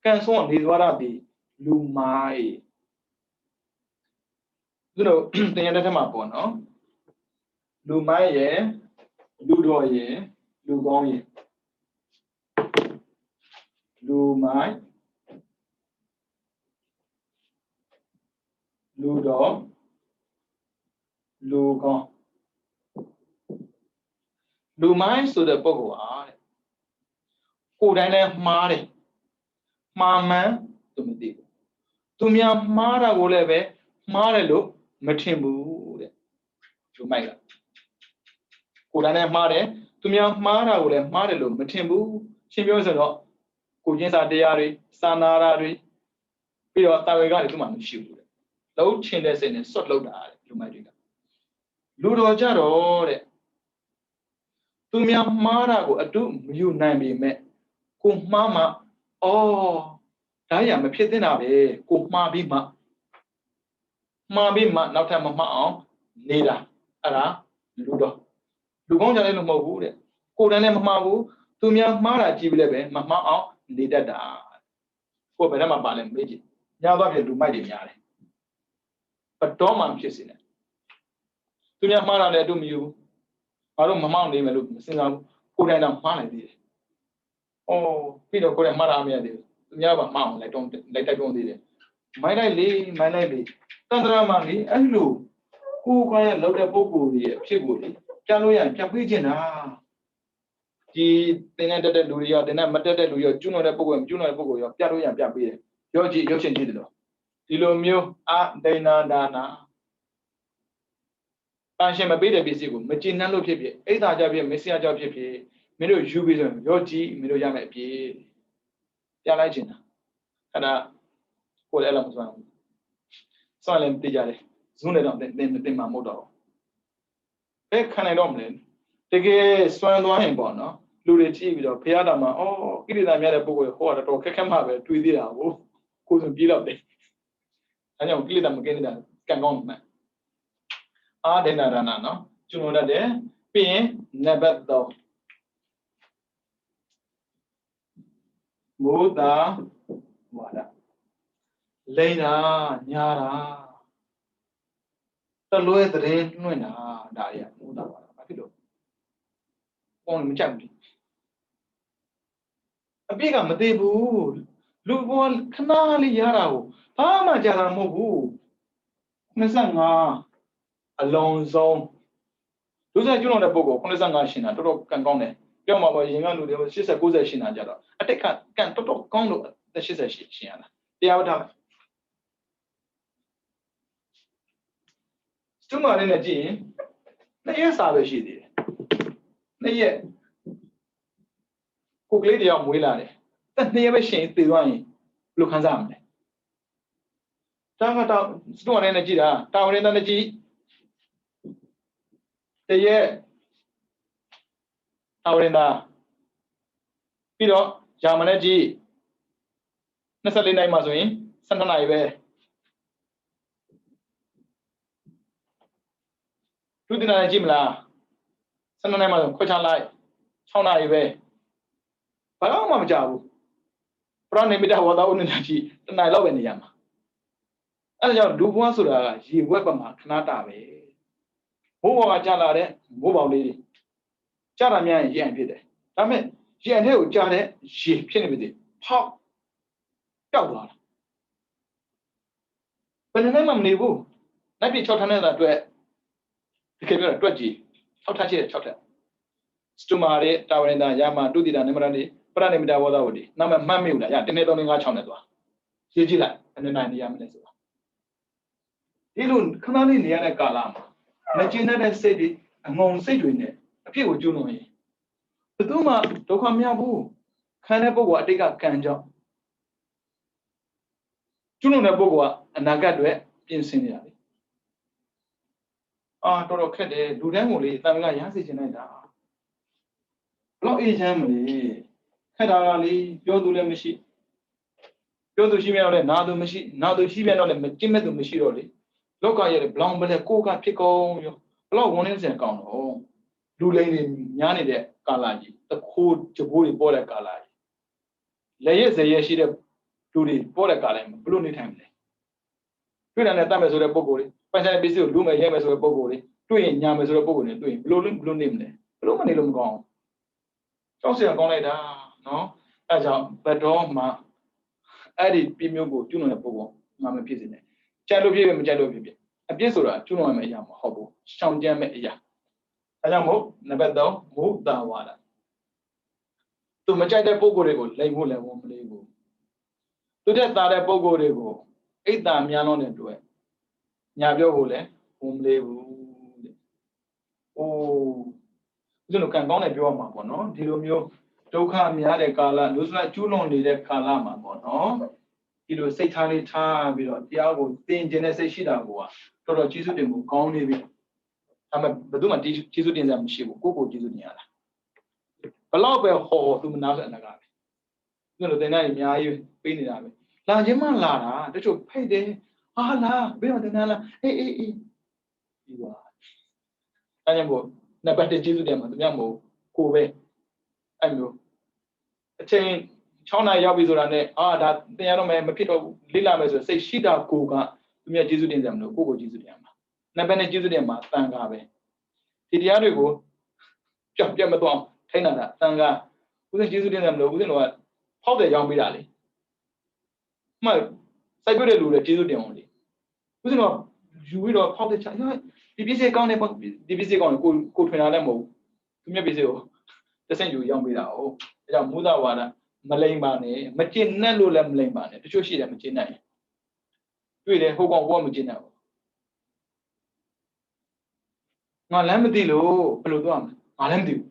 ကံဆုံးနေသွားတာဒီလူမိုင်းသူတို့တင်ရတဲ့ထက်မှာပေါ့နော်လူမိုင်းရဲ့လူတော်ရဲ့လူကောင်းရဲ့လူမိုင်းလူတော်လူကောင်းလူမိုင်းဆိုတဲ့ပုဂ္ဂိုလ်အားတဲ့ကိုယ်တိုင်းလည်းမှားတယ်မှားမှန်သူမသိဘူးသူများမှားတာကိုလည်းပဲမှားတယ်လို့မထင်ဘူးတဲ့လူမိုက်ကကိုယ်တိုင်းလည်းမှားတယ်သူများမှားတာကိုလည်းမှားတယ်လို့မထင်ဘူးရှင်းပြောဆိုတော့ကိုချင်းစာတရားတွေစာနာတာတွေပြီးတော့တာဝေကတွေသူမှမရှိဘူးတဲ့လုံးချင်တဲ့စိတ်နဲ့စွတ်လောက်တာတဲ့လူမိုက်တွေကလူတော်ကြတော့တဲ့သူများမှားတာကိုအတုမယူနိုင်ပေမဲ့ကိုမှားမှအော်ဒါရမဖြစ်သင့်တာပဲကိုမှားပြီးမှနောက်ထပ်မမှားအောင်နေတာအဲ့ဒါလူတော်လူကောင်းကြတယ်လို့မဟုတ်ဘူးတဲ့ကိုယ်တိုင်လည်းမမှားဘူးသူများမှားတာကြည့်ပြီးလည်းပဲမမှားအောင်နေတတ်တာကိုယ်ဘယ်ထဲမှာပါလဲမေးကြည့်ညာသွားပြလူမိုက်တွေများတယ်ဘတော်မှဖြစ်စေတယ်သူများမှားတာလည်းအတုမယူဘာလို့မမောင်းနေမယ်လို့မစဉ်းစားဘူးကိုယ်တိုင်တော့မှားနိုင်သေးတယ်။အော်ပြီးတော့ကိုယ်တိုင်မှားတာမရသေးဘူး။သူများကမှားအောင်လိုက်တိုက်တွန်းသေးတယ်။မိုင်းလိုက်လေတန်ត្រာမှလေအဲ့လိုကိုယ်ကရလောက်တဲ့ပုံကိုယ်ကြီးအဖြစ်ကိုလေကြားလို့ရရင်ပြပေးချင်တာ။ဒီတင်တဲ့တက်တဲ့လူတွေရောတင်တဲ့မတက်တဲ့လူရောကျွန်းတော်တဲ့ပုံကိုမကျွန်းတော်တဲ့ပုံကိုရောပြလို့ရပြပေးတယ်။ရောကြည့်ရုပ်ရှင်ကြည့်တယ်လို့ဒီလိုမျိုးအဒိဏဒါနာပန်းရှင်မပေးတဲ့ပစ္စည်းကိုမကျဉ်းနှံ့လို့ဖြစ်ဖြစ်အိဒါကြဖြစ်မစ္စရကြောင့်ဖြစ်ဖြစ်မင်းတို့ယူပြီးဆိုရင်ရောကြည့်မင်းတို့ရမယ်အပြေပြလိုက်ချင်တာအဲ့ဒါကိုလည်းအဲ့လိုမစွမ်းဘူးစွမ်းလည်းသိကြတယ်ဇုံးလည်းတော့တင်မှာမဟုတ်တော့ဘယ်ခံနိုင်တော့မလဲတကယ်စွမ်းသွားရင်ပေါ့နော်လူတွေကြည့်ပြီးတော့ဖះတော်မှာအော်ကိရိတာများတဲ့ပုဂ္ဂိုလ်ဟောတာတော့ခက်ခက်မှပဲတွေးသေးတာကိုဆိုပြေးတော့တယ်အဲကြောင့်ကိရိတာမကင်းနေတာကံကောင်းမှန်အာဒိဏဒါနာနော်ကျွလွန်တတ်တယ်ပြီးရင်နံပါတ်3မုဒ္ဒဝါဒလိမ့်တာညာတာတလွဲသတင်းလွှင့်တာဒါတွေကမုဒ္ဒဝါဒဘာဖြစ်လို့ပေါင်းမကြိုက်ဘူးအပြစ်ကမသေးဘူးလူဘောခဏလေးရတာကိုဘာမှကြာတာမဟုတ်ဘူး25အလုံးစုံလူစားကျွလွန်တဲ့ပုဂ္ဂိုလ်85ရှင်တာတော်တော်ကံကောင်းတယ်ပြောမှာပေါ့ရင်ကလူတွေ80 90ရှင်တာကြတော့အတိတ်ကကံတော်တော်ကောင်းလို့80ရှင်ရတာတရားဝတ်ထားစတူမာလေးနဲ့ကြည့်ရင်နှစ်ရက်စာပဲရှိသေးတယ်နှစ်ရက်ကိုကလေးတယောက်မွေးလာတယ်နှစ်ရက်ပဲရှင်သေသွားရင်ဘယ်လိုခံစားရမလဲတောင်းစတူမာလေးနဲ့ကြည့်တာတောင်းရင်းနဲ့ကြည့်တရက်တောင်းရင်းသားပြီးတော့ဂျာမနဲ့ကြည့်24နိုင်မှာဆိုရင်12နိုင်ပဲသူတင်လာကြည့်မလား12နိုင်မှာဆိုခွဲချလိုက်6နိုင်ပဲဘာလို့မှမကြဘူးပရနိမိတဝါဒဥနေကြည့်တနိုင်လောက်ပဲနေရမှာအဲဒါကြောင့်ဒူဘွားဆိုတာကရေဝက်ပမှာခဏတာပဲမိုးပေါ်ကကြာလာတဲ့မိုးပေါင်လေးတွေကြာတာများရင်ရေအိမ်ဖြစ်တယ်ဒါပေမဲ့ရေအိမ်ထဲကိုကြာတဲ့ရေဖြစ်နေပြီဖောက်ပျောက်သွားတာ ဘယ်နဲ့မှမနေဘူးနိုင်ပြ6ထပ်နဲ့အတွက်ဒီကေပြောတွက်ကြည့်6ထပ်ရှိတယ်6ထပ်စတူမာရဲ့တာဝရင်တာယာမတုတိတာနိမရဏိပရဏိမတာဝဒဝတိနာမမှတ်မိဘူးလားရတင်းနေ3 5 6နဲ့သွားရေးကြည့်လိုက်ဘယ်နဲ့နိုင်နေရမလဲဆိုတာဒီလိုခဏလေးနေရတဲ့ကာလမှာမကျင်းတဲ့စိတ်တွေအငုံစိတ်တွေနဲ့အဖြစ်ကိုကျွလွန်ရင်ဘယ်သူမှဒုက္ခမရဘူးခံတဲ့ပုဂ္ဂိုလ်အတိတ်ကကံကြောင့်ကျွလွန်တဲ့ပုဂ္ဂိုလ်ကအနာဂတ်တွေပြင်ဆင်နေရတယ်တော်တော်ခက်တယ်လူတန်းကိုလေတန်ခါရစေချင်လိုက်တာဘလောက်အေးချမ်းမလဲခက်တာကလေပြောသူလည်းမရှိပြောသူရှိမြတော့လည်းနာသူမရှိနာသူရှိမြတော့လည်းမကျင့်မဲ့သူမရှိတော့လေလောကရဲ့ဘလောင်ပလဲကိုကဖြစ်ကုန်ရောဘလောက်ဝန်လင်းစင်ကောင်းတော့လူလိန်တွေများနေတဲ့ကာလကြီးတခိုးကြဘိုးတွေပေါ်တဲ့ကာလကြီးလက်ရက်ဇရက်ရှိတဲ့လူတွေပေါ်တဲ့ကာလမှာဘလို့နေထိုင်မလဲတွေ့တယ်နဲ့တတ်မယ်ဆိုတဲ့ပုံကိုယ်တွေပိုင်ဆိုင်ပစ္စည်းကိုလူမယ်ရဲမယ်ဆိုတဲ့ပုံကိုယ်တွေတွေ့ရင်ညာမယ်ဆိုတဲ့ပုံကိုယ်တွေတွေ့ရင်ဘလို့နေမလဲဘလို့မနေလို့မကောင်းကြောက်စရာကောင်းလိုက်တာနော်အဲကြောင့်ဘတ်တော်မှာအဲ့ဒီပြမျိုးကိုကျွလွန်တဲ့ပုံကငါမဖြစ်စေနဲ့ကြိုက်လို့ဖြစ်ဖြစ်မကြိုက်လို့ဖြစ်ဖြစ်အပြစ်ဆိုတာကျွလွန်ရမယ့်အရာမဟုတ်ဘူးရှောင်ကြမ်းမယ့်အရာအဲကြောင့်မို့နံပါတ်3မုဒ္ဒဝါဒသူမကြိုက်တဲ့ပုံကိုယ်တွေကိုလိမ်ဖို့လည်းမလေးဘူးသူတက်သားတဲ့ပုံကိုယ်တွေကိုအိတ်တာများလုံးတဲ့တွေ့ညာပြောဖို့လည်းမလေးဘူးတဲ့။အိုးဒီလိုကံကောင်းတယ်ပြောရမှာပေါ့နော်ဒီလိုမျိုးဒုက္ခများတဲ့ကာလလူစလိုက်ကျူးလွန်နေတဲ့ကာလမှာပေါ့နော်ဒီလိုစိတ်ထားလေးထားပြီးတော့တရားကိုသင်ကျင်တဲ့စိတ်ရှိတာကိုတော်တော်ကျေးဇူးတင်ဖို့ကောင်းနေပြီ။ဒါပေမဲ့ဘယ်သူမှကျေးဇူးတင်စရာမရှိဘူးကိုယ့်ကိုကျေးဇူးတင်ရတာ။ဘလောက်ပဲဟောသူမနာတဲ့အနာကပဲ။ဒီလိုသင်တိုင်းအများကြီးပေးနေတာပဲ။လာခြင်းမှလာတာတချို့ဖိတ်တယ်ဟာလာဘေးမှာတင်လာအေးပြီးပါ။အဲကြောင့်မို့နံပါတ်1ကျေးဇူးတင်မှာသူများမို့ကိုပဲအဲ့မျိုးအချိန်6နာရီရောက်ပြီဆိုတာနဲ့ဒါသင်ရတော့မယ်မဖြစ်တော့ဘူးလေ့လာမယ်ဆိုစိတ်ရှိတာကိုကသူများကျေးဇူးတင်ကြမလို့ကိုကိုကျေးဇူးတင်ရမှာနံပါတ်2ကျေးဇူးတင်မှာတန်ခါပဲဒီတရားတွေကိုပြတ်မသွားထိန်းတာတန်ခါဦးဇင်းကျေးဇူးတင်ကြမလို့ဦးဇင်းတို့ကဖောက်တယ်ကြောင်းပေးတာလေမှစိုက်ပြတဲ့လူတွေကျေးဇူးတင်အောင်လေဦးဇင်းတို့ယူပြီးတော့ဖောက်တယ်ချဒီပစ္စည်းကောင်းတယ်ဒီပစ္စည်းကောင်းတယ်ကိုထွင်တာလည်းမဟုတ်သူမြတ်ပစ္စည်းကိုတဆင့်ယူရောင်းပေးတာဟုတ်အဲကြောင့်မုဒ္ဒဝါဒမလိမ်ပါနဲ့မကျင့်နဲ့လို့လည်းမလိမ်ပါနဲ့တချို့ရှိတယ်မကျင့်နိုင်တွေ့တယ်ဟိုကောင်ဘောမကျင့်နိုင်ဘူးငါလည်းမသိလို့ဘယ်လိုတော့ငါလည်းမသိဘူး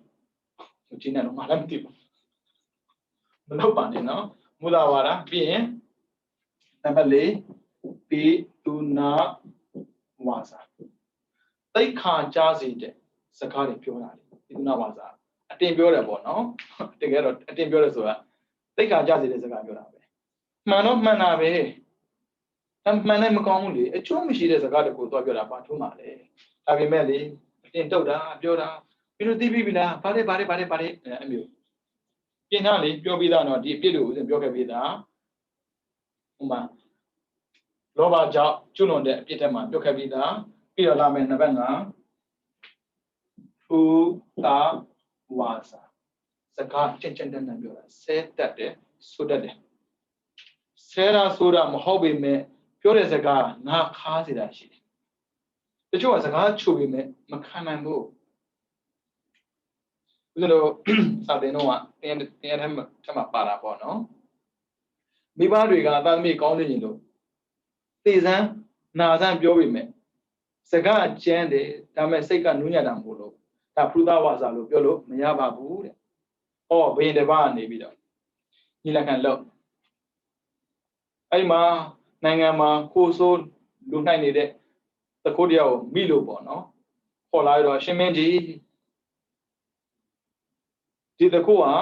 မကျင့်နိုင်တော့ငါလည်းမသိဘူးမလုပ်ပါနဲ့နော်မုဒ္ဒဝါဒပြီးရင်နံပါတ်4ပိတုနာဝါစာသိခါကြားစေတဲ့စကားတွေပြောတာလေပိတုနာဝါစာအတင်ပြောတယ်ပေါ့နော်တကယ်တော့အတင်ပြောတယ်ဆိုတာသိခါကြားစေတဲ့စကားပြောတာပဲမှန်တော့မှန်တာပဲမှန်လည်းမကောင်းဘူးလေအချို့မရှိတဲ့စကားတွေကိုသွားပြောတာဘာထူးမှလဲဒါပေမဲ့လေအတင်တုတ်တာပြောတာပြီးတော့သိပြီလားဘာလဲအဲ့မျိုးပြင်ထားလေပြောပြီးသားတော့ဒီအပြစ်တွေကိုပြောခဲ့ပြီးသားဟိုမှာလောဘကြောင့်ကျွလွန်တဲ့အပြစ်တွေမှာပြောခဲ့ပြီးသားပြီးတော့လာမယ်နံပါတ်5ဥတာဝါစာစကားကျင့်တတ်ပြောတာဆဲတတ်တယ်ဆိုတတ်တယ်ဆဲတာဆိုတာမဟုတ်ပေမဲ့ပြောတဲ့စကားငါခါစေတာရှိတယ်တချို့ကစကားချုပ်ပေမဲ့မခံနိုင်ဘူးဦးဇင်းတို့စာသင်တော့တင်းထဲမှာပါတာပေါ့နော်မိဘတွေကသာသမီကောင်းနေရင်လို့သေစမ်းနာစမ်းပြောပေမဲ့စကားကျန်းတယ်ဒါမဲ့စိတ်ကနူးညံ့တာမဟုတ်လို့ဒါဖုဒ္ဓဝါစာလို့ပြောလို့မရပါဘူးတဲ့။ဘယင်တစ်ပါးနေပြီးတော့ညီလက်ခံလို့အဲ့မှာနိုင်ငံမှာကိုဆိုးလူနိုင်နေတဲ့တခိုးတရားကိုမိလို့ပေါ့နော်။ခေါ်လာတော့ရှင်မင်းကြီးဒီတခိုးဟာ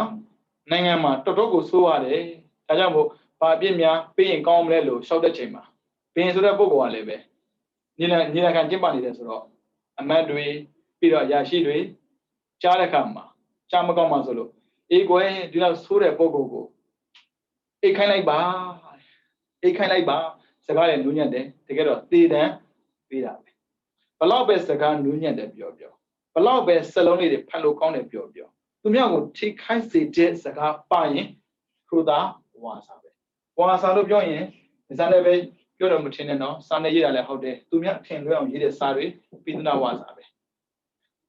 နိုင်ငံမှာတော်တော်ကိုဆိုးရတယ်။ဒါကြောင့်မို့ဘာအပြစ်များပေးရင်ကောင်းမလဲလို့ရှောက်တဲ့ချိန်မှာဘယင်ဆိုတဲ့ပုဂ္ဂိုလ်ကလည်းပဲညီလက်ခံကျင့်ပနေတယ်ဆိုတော့အမတ်တွေပြီးတော့အရာရှိတွေကြားတဲ့အခါမှာကြားမကောင်းမှဆိုလို့အေးကွယ်ဒီလောက်ဆိုးတဲ့ပုံကိုအိတ်ခိုင်းလိုက်ပါစကားလည်းနူးညံ့တယ်တကယ်တော့သေတန်းပေးတာပဲဘလောက်ပဲစကားနူးညံ့တယ်ပြောဘလောက်ပဲစလုံးလေးတွေဖတ်လို့ကောင်းတယ်ပြောသူများကိုထိခိုက်စေတဲ့စကားပါရင်ခရူတာဝါစာပဲဝါစာလို့ပြောရင်ဇာတ်လည်းပဲ ပြောတော့မထင်နဲ့နော်စာနဲ့ရေးတာလည်းဟုတ်တယ်သူများထင်လွဲအောင်ရေးတဲ့စာတွေပိသနာဝါစာပဲ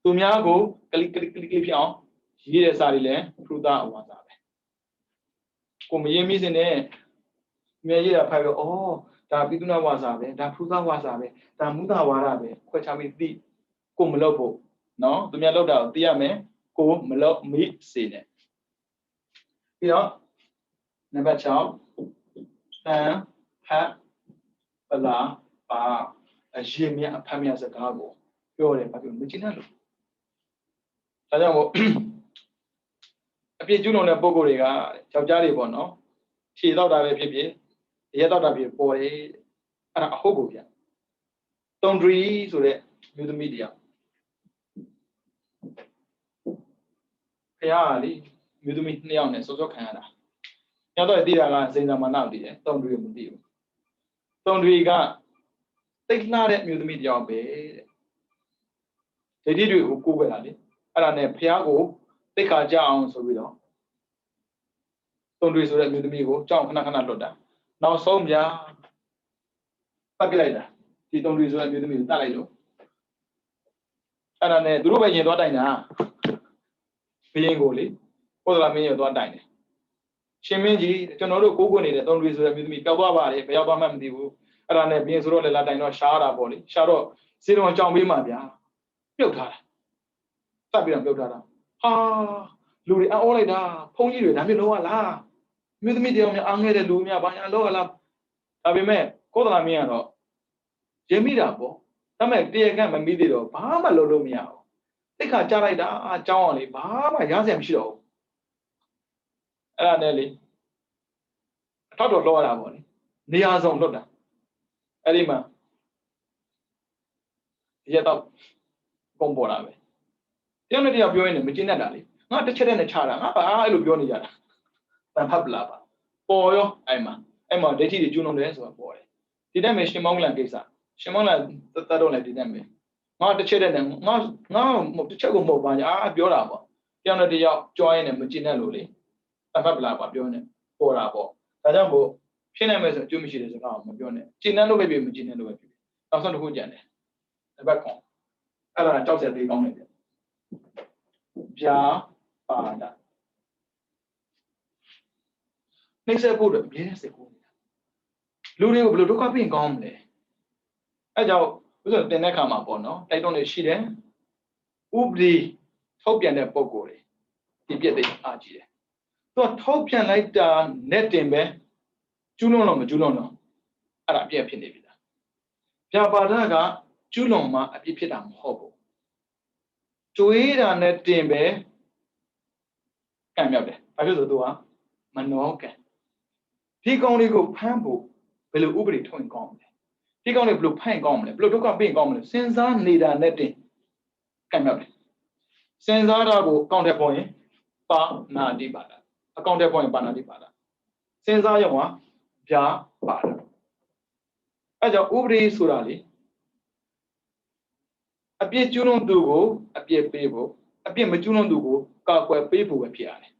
သူများကိုကလိဖြစ်အောင်ရေးတဲ့စာတွေလည်းဖရုဒဝါစာပဲကိုမရေးမိစင်နဲ့မြေရေးတာဖိုက်တော့ဩဒါပိသနာဝါစာပဲဒါဖရုဒဝါစာပဲဒါမုဒဝါဒပဲခွဲခြားပြီးသိကိုမလုပ်ဖို့နော်သူများလုပ်တာကိုသိရမယ်ကိုမလုပ်မိစေနဲ့ပြီးတော့နံပါတ်6တန်ဟတ်ပလာပါအရေးမြအဖတ်မြစကားကိုပြောတယ်ဘာဖြစ်မကျင်းတယ်လို့ဒါကြောင့်မို့အပြည့်ကျူးလွန်တဲ့ပုံကိုယ်တွေကယောက်ျားတွေပေါ့နော်ခြေတော့တာပဲဖြစ်ဖြစ်ရဲတော့တာဖြစ်ပေါ်တယ်အဲ့ဒါအဟုတ်ကိုဗျတုံဒရီဆိုတဲ့မျိုးသမီးတရားဖះလေမျိုးသမီး2ယောက်နဲ့စောစောခံရတာညတော့သိတာကစိန်သာမနောက်တည်တယ်တုံဒရီမသိဘူးတုံဒရီကတိတ်လှတဲ့မျိုးသမီးတယောက်ပဲတဲ့ဒိဋ္ဌိတွေကိုကိုးကွယ်တာလေအဲ့ဒါနဲ့ဖះကိုတိတ်ခါကြအောင်ဆိုပြီးတော့တုံဒရီဆိုတဲ့မျိုးသမီးကိုကြောက်ခဏခဏလွတ်တာနောက်ဆုံးပြပတ်ပြလိုက်တာဒီတုံဒရီဆိုတဲ့မျိုးသမီးကိုတတ်လိုက်လို့အဲ့ဒါနဲ့သူတို့ပဲရင်သွားတိုင်တာဘင်းကိုလေပို့လာမင်းရသွားတိုင်တယ်ရှင်မင်းကြီးကျွန်တော်တို့ကိုးကွယ်နေတဲ့တုံဒရီဆိုတဲ့မျိုးသမီးပျောက်သွားပါတယ်ဘယ်ရောက်သွားမှမသိဘူးအဲ့ဒါနဲ့ဘင်းဆိုတော့လည်းလာတိုင်တော့ရှားတာပေါ့လေရှားတော့စေတော်ကြောင်ပေးမှဗျာပြုတ်ထားတာတတ်ပြီးတော့ပြုတ်ထားတာဟာလူတွေအော်လိုက်တာဖုန်းကြီးတွေဒါမျိုးလုံးဝလားမျိုးသမီးတယောက်များအားငယ်တဲ့လူများဘာညာလောက်လားဒါပေမဲ့ကိုယ်တော်မင်းကတော့ရမိတာပေါ့ဒါပေမဲ့တရားကမမိသေးတော့ဘာမှလုပ်လို့မရဘူးတိတ်ခါကြားလိုက်တာအကြောင်းအောင်လေဘာမှရစရာမရှိတော့ဘူးအဲ့ဒါနဲ့လေအထောက်တော်လောက်ရတာပေါ့လေနေရာဆောင်လွတ်တာအဲ့ဒီမှာရတော့ပုံပေါ်လာပဲတယောက်နဲ့တယောက်ပြောရင်လည်းမကျင်းတတ်တာလေငါတစ်ချက်နဲ့ချတာငါဘာအဲ့လိုပြောနေကြတာတန်ဖတ်ပလာပါပေါ်ရောအဲ့မှာဒိဋ္ဌိတွေကျွန်းလုံးတယ်ဆိုတာပေါ်တယ်ဒီတက်မယ်ရှင်မောင်းလန်ကိစ္စရှင်မောင်းလန်တတ်တော့လည်းဒီတက်မယ်ငါတစ်ချက်နဲ့ငါတစ်ချက်ကိုမဟုတ်ပါညာပြောတာပေါ့တယောက်နဲ့တယောက်ကြွားရင်လည်းမကျင်းတတ်လို့လေတန်ဖတ်ပလာပါပြောနေပေါ်တာပေါ့ဒါကြောင့်မို့ဖြစ်နိုင်မယ်ဆိုအကျိုးမရှိတဲ့စကားကိုမပြောနဲ့ကျင်းတတ်လို့ပဲဖြစ်မကျင်းတတ်လို့ပဲဖြစ်နောက်ဆုံးတစ်ခုကြံတယ်နံပါတ်9အဲ့ဒါကြောက်စရာသေးကောင်းတယ်ဗျာပါတာနှိမ့်ဆက်ဖို့တော့အမြဲတမ်းစိတ်ကူးနေတာလူတွေကိုဘယ်လိုဒုက္ခပြင်ကောင်းမလဲအဲကြောင့်ဥစ္စာတင်တဲ့ခါမှာပေါ့နော်တိုက်တွန်းနေရှိတယ်ဥပဒေထုတ်ပြန်တဲ့ပုံကိုယ်တွေဒီပြည့်သိအားကြီးတယ်သူကထုတ်ပြန်လိုက်တာနဲ့တင်ပဲကျူးလွန်တော့မကျူးလွန်တော့အဲ့ဒါအပြည့်ဖြစ်နေပြီလားဗျာပါဒကကျူးလွန်မှအပြည့်ဖြစ်တာမဟုတ်ဘူးကျွေးတာနဲ့တင်ပဲကံမြောက်တယ်ဘာဖြစ်လို့ဆိုသူကမနောကံဒီကောင်လေးကိုဖမ်းဖို့ဘယ်လိုဥပဒေထုတ်ရင်ကောင်းမလဲဒီကောင်လေးဘယ်လိုဖမ်းကောင်းမလဲဘယ်လိုဒုက္ခပြင်ကောင်းမလဲစဉ်းစားနေတာနဲ့တင်ကံမြောက်တယ်စဉ်းစားတာကိုအကောင့်ထဲပေါ်ရင်ပါဏာတိပါဒအကောင့်ထဲပေါ်ရင်ပါဏာတိပါဒစဉ်းစားရုံကဗျာပါဒအဲကြောင့်ဥပဒေဆိုတာလေအပြစ်ကျူးလွန်သူကိုအပြစ်ပေးဖို့အပြစ်မကျူးလွန်သူကိုကာကွယ်ပေးဖို့ပဲဖြစ်ရတယ်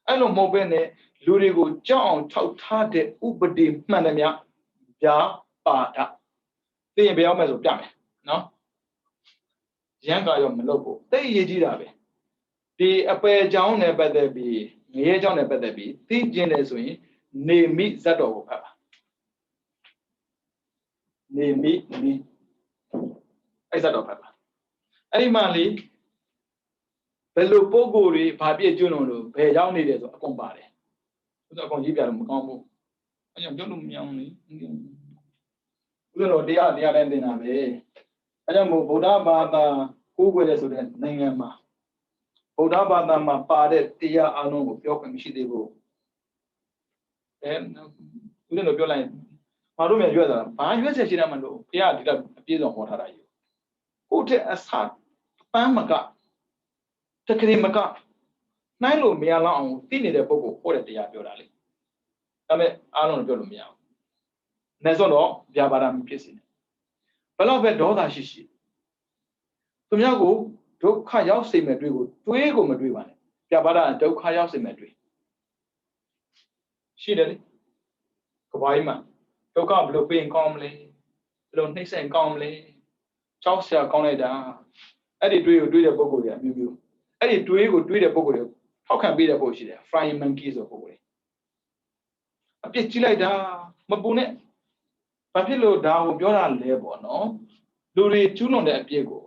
အဲ့လိုမဟုတ်ဘဲနဲ့လူတွေကိုကြောက်အောင်ထောက်ထားတဲ့ဥပဒေမှန်တယ်များဗျာပါဒသိရင်ဘယ်ရောက်မယ်ဆိုပြမယ်နော်ရန်ကာရောမလုပ်ဖို့တိတ်အရေးကြီးတာပဲဒီအပယ်အကြောင်းနဲ့ပတ်သက်ပြီးငရဲအကြောင်းနဲ့ပတ်သက်ပြီးသိကျင်တယ်ဆိုရင်နေမိဇတ်တော်ကိုဖတ်ပါနေမိအဲ့ဇတ်တော်ဖတ်ပါအဲ့ဒီမှာလေဘယ်လိုပုံကိုယ်တွေဘာပြည့်ကျွန်းလို့ဘယ်ရောက်နေတယ်ဆိုအကုန်ပါတယ်ဥစ္စာအကုန်ရေးပြလို့မကောင်းဘူးအဲ့ကြောင့်ပြောလို့မရအောင်လေဥစ္စာတော့တရားတိုင်းသင်တာပဲအဲ့ကြောင့်မို့ဗုဒ္ဓဘာသာကိုးကွယ်တဲ့ဆိုတဲ့နိုင်ငံမှာဗုဒ္ဓဘာသာမှာပါတဲ့တရားအလုံးကိုပြောခွင့်မရှိသေးဘူးဥစ္စာတော့ပြောလိုက်ငါတို့မြန်ရွက်တာဘာရွက်ဆက်ရှိတာမလို့ဘုရားဒီတော့အပြည့်စုံဟောထားတာယူကိုယ့်တဲ့အစပန်းမကတကယ်မကနိုင်လို့မရလောက်အောင်သိနေတဲ့ပုဂ္ဂိုလ်ဟောတဲ့တရားပြောတာလေဒါပေမဲ့အားလုံးပြောလို့မရဘူး။နဲ့ဆိုတော့ဗျာပါဒမဖြစ်စေနဲ့ဘယ်တော့ပဲဒေါသရှိသူများကိုဒုက္ခရောက်စေမဲ့တွေ့ကိုတွေးကိုမတွေးပါနဲ့ဗျာပါဒဒုက္ခရောက်စေမဲ့တွေ့ရှိတယ်လေကဘာကြီးမှာ ဒုက္ခဘယ်လိုပြင်ကောင်းမလဲဘယ်လိုနှိမ့်ဆက်ကောင်းမလဲကြောက်စရာကောင်းလိုက်တာအဲ့ဒီတွေးကိုတွေးတဲ့ပုံကိုယ်တွေအမျိုးမျိုးအဲ့ဒီတွေးကိုတွေးတဲ့ပုံကိုယ်တွေထောက်ခံပေးတဲ့ပုံရှိတယ် flying monkey ဆိုပုံကိုယ်တွေအပြစ်ကြီးလိုက်တာမပူနဲ့ဘာဖြစ်လို့ဒါကိုပြောတာလဲပေါ့နော်လူတွေကျူးလွန်တဲ့အပြစ်ကို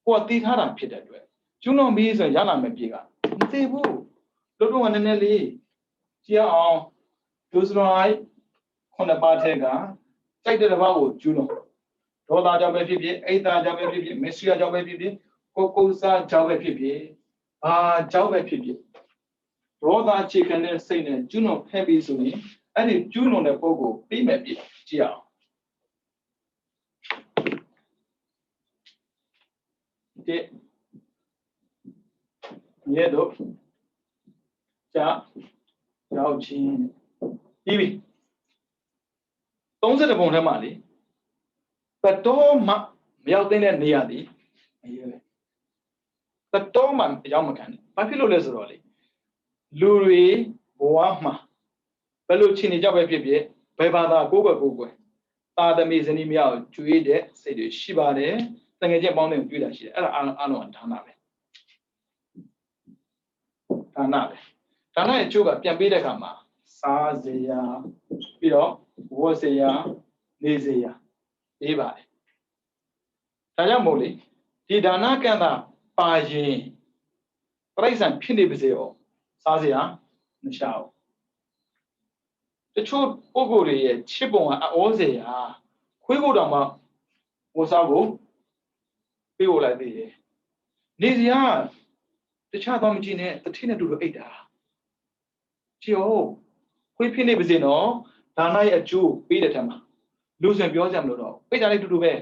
ကိုယ်ကသိထားတာဖြစ်တဲ့အတွက်ကျူးလွန်ပြီးဆိုရင်ရလာမယ့်ပြစ်ကမသိဘူးတို့တော့နည်းနည်းလေးကြည့်အောင်ဒုစရိုက်ခုနှစ်ပါးထဲကစိုက်တဲ့တစ်ပါးကိုကျူးလွန်ဒေါသကြောင့်ပဲဖြစ်ဖြစ်အိတ်သားကြောင့်ပဲဖြစ်ဖြစ်မစ္စရိယကြောင့်ပဲဖြစ်ဖြစ်ကိုယ်ကိုယ်စားကြောင့်ပဲဖြစ်ဖြစ်ဘာကြောင့်ပဲဖြစ်ဖြစ်ဒေါသအခြေခံတဲ့စိတ်နဲ့ကျူးလွန်ခဲ့ပြီးဆိုရင်အဲ့ဒီကျူးလွန်တဲ့ပုဂ္ဂိုလ်ပြီးမဲ့ပြကြည့်အောင်ဒီရေတော့ကြာရောက်ချင်းပြီးပြီ30ပုံထဲမှာလေတတော်မှမရောက်တဲ့နေရာဒီအရေးပဲတတော်မှရောက်မခံနဲ့ဘာဖြစ်လို့လဲဆိုတော့လေလူတွေဘဝမှာဘယ်လိုခြေနေကြပဲဖြစ်ဖြစ်ဘယ်ဘာသာကိုယ်ကွယ်သာသမီဇနီးမြောက်ကျွေးတဲ့စိတ်တွေရှိပါတယ်တကယ်ချင်းပေါင်းတဲ့ကျွေးတာရှိတယ်အဲ့ဒါအလုံးဒါနပဲဒါနရဲ့အကျိုးကပြန်ပေးတဲ့အခါမှာစားစရာပြီးတော့ဝတ်စရာနေစရာပေးပါတယ်ဒါကြောင့်မို့လေဒီဒါနကံတာပါရင်ပြိဿံဖြစ်နေပါစေရောစားစရာမရှာဘူးတချို့ပုဂ္ဂိုလ်တွေရဲ့ချစ်ပုံကအောစရာခွေးကိုတောင်မှဝတ်စားဖို့ပေးဖို့လိုက်သေးတယ်နေစရာတခြားတော့မကြည့်နဲ့တထင်းနဲ့တူတူအိတ်တာကြည့်အောင်ခွေးဖြစ်နေပါစေနော်ဒါနရဲ့အကျိုးပေးတဲ့ထက်မှာလူစင်ပြောစရာမလိုတော့ပိတ်တာလေးတူတူပဲ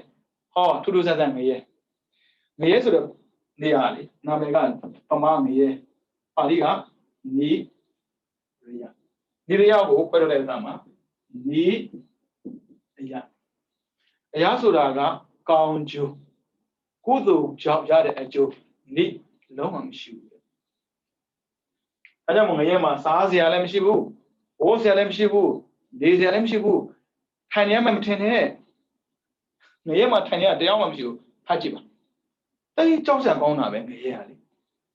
ဟောထူးထူးဆန်းဆန်းငရဲဆိုတော့နေရာလေနာမည်ကပမာငရဲပါဠိကနီရိယကိုပြောတဲ့အခါမှာနီအရာဆိုတာကကောင်းကျိုးကုသိုလ်ကြောင့်ရတဲ့အကျိုးနိလုံးဝမရှိဘူးအဲကြောင့်ငရဲမှာစားစရာလည်းမရှိဘူးဝိုးစရာလည်းမရှိဘူးနေစရာလည်းမရှိဘူးထိုင်ရမှမထင်နဲ့ငရဲမှာထိုင်ရတရားမှမရှိဘူးဖတ်ကြည့်ပါတိတ်ကြောက်စရာကောင်းတာပဲငရဲဟာလေ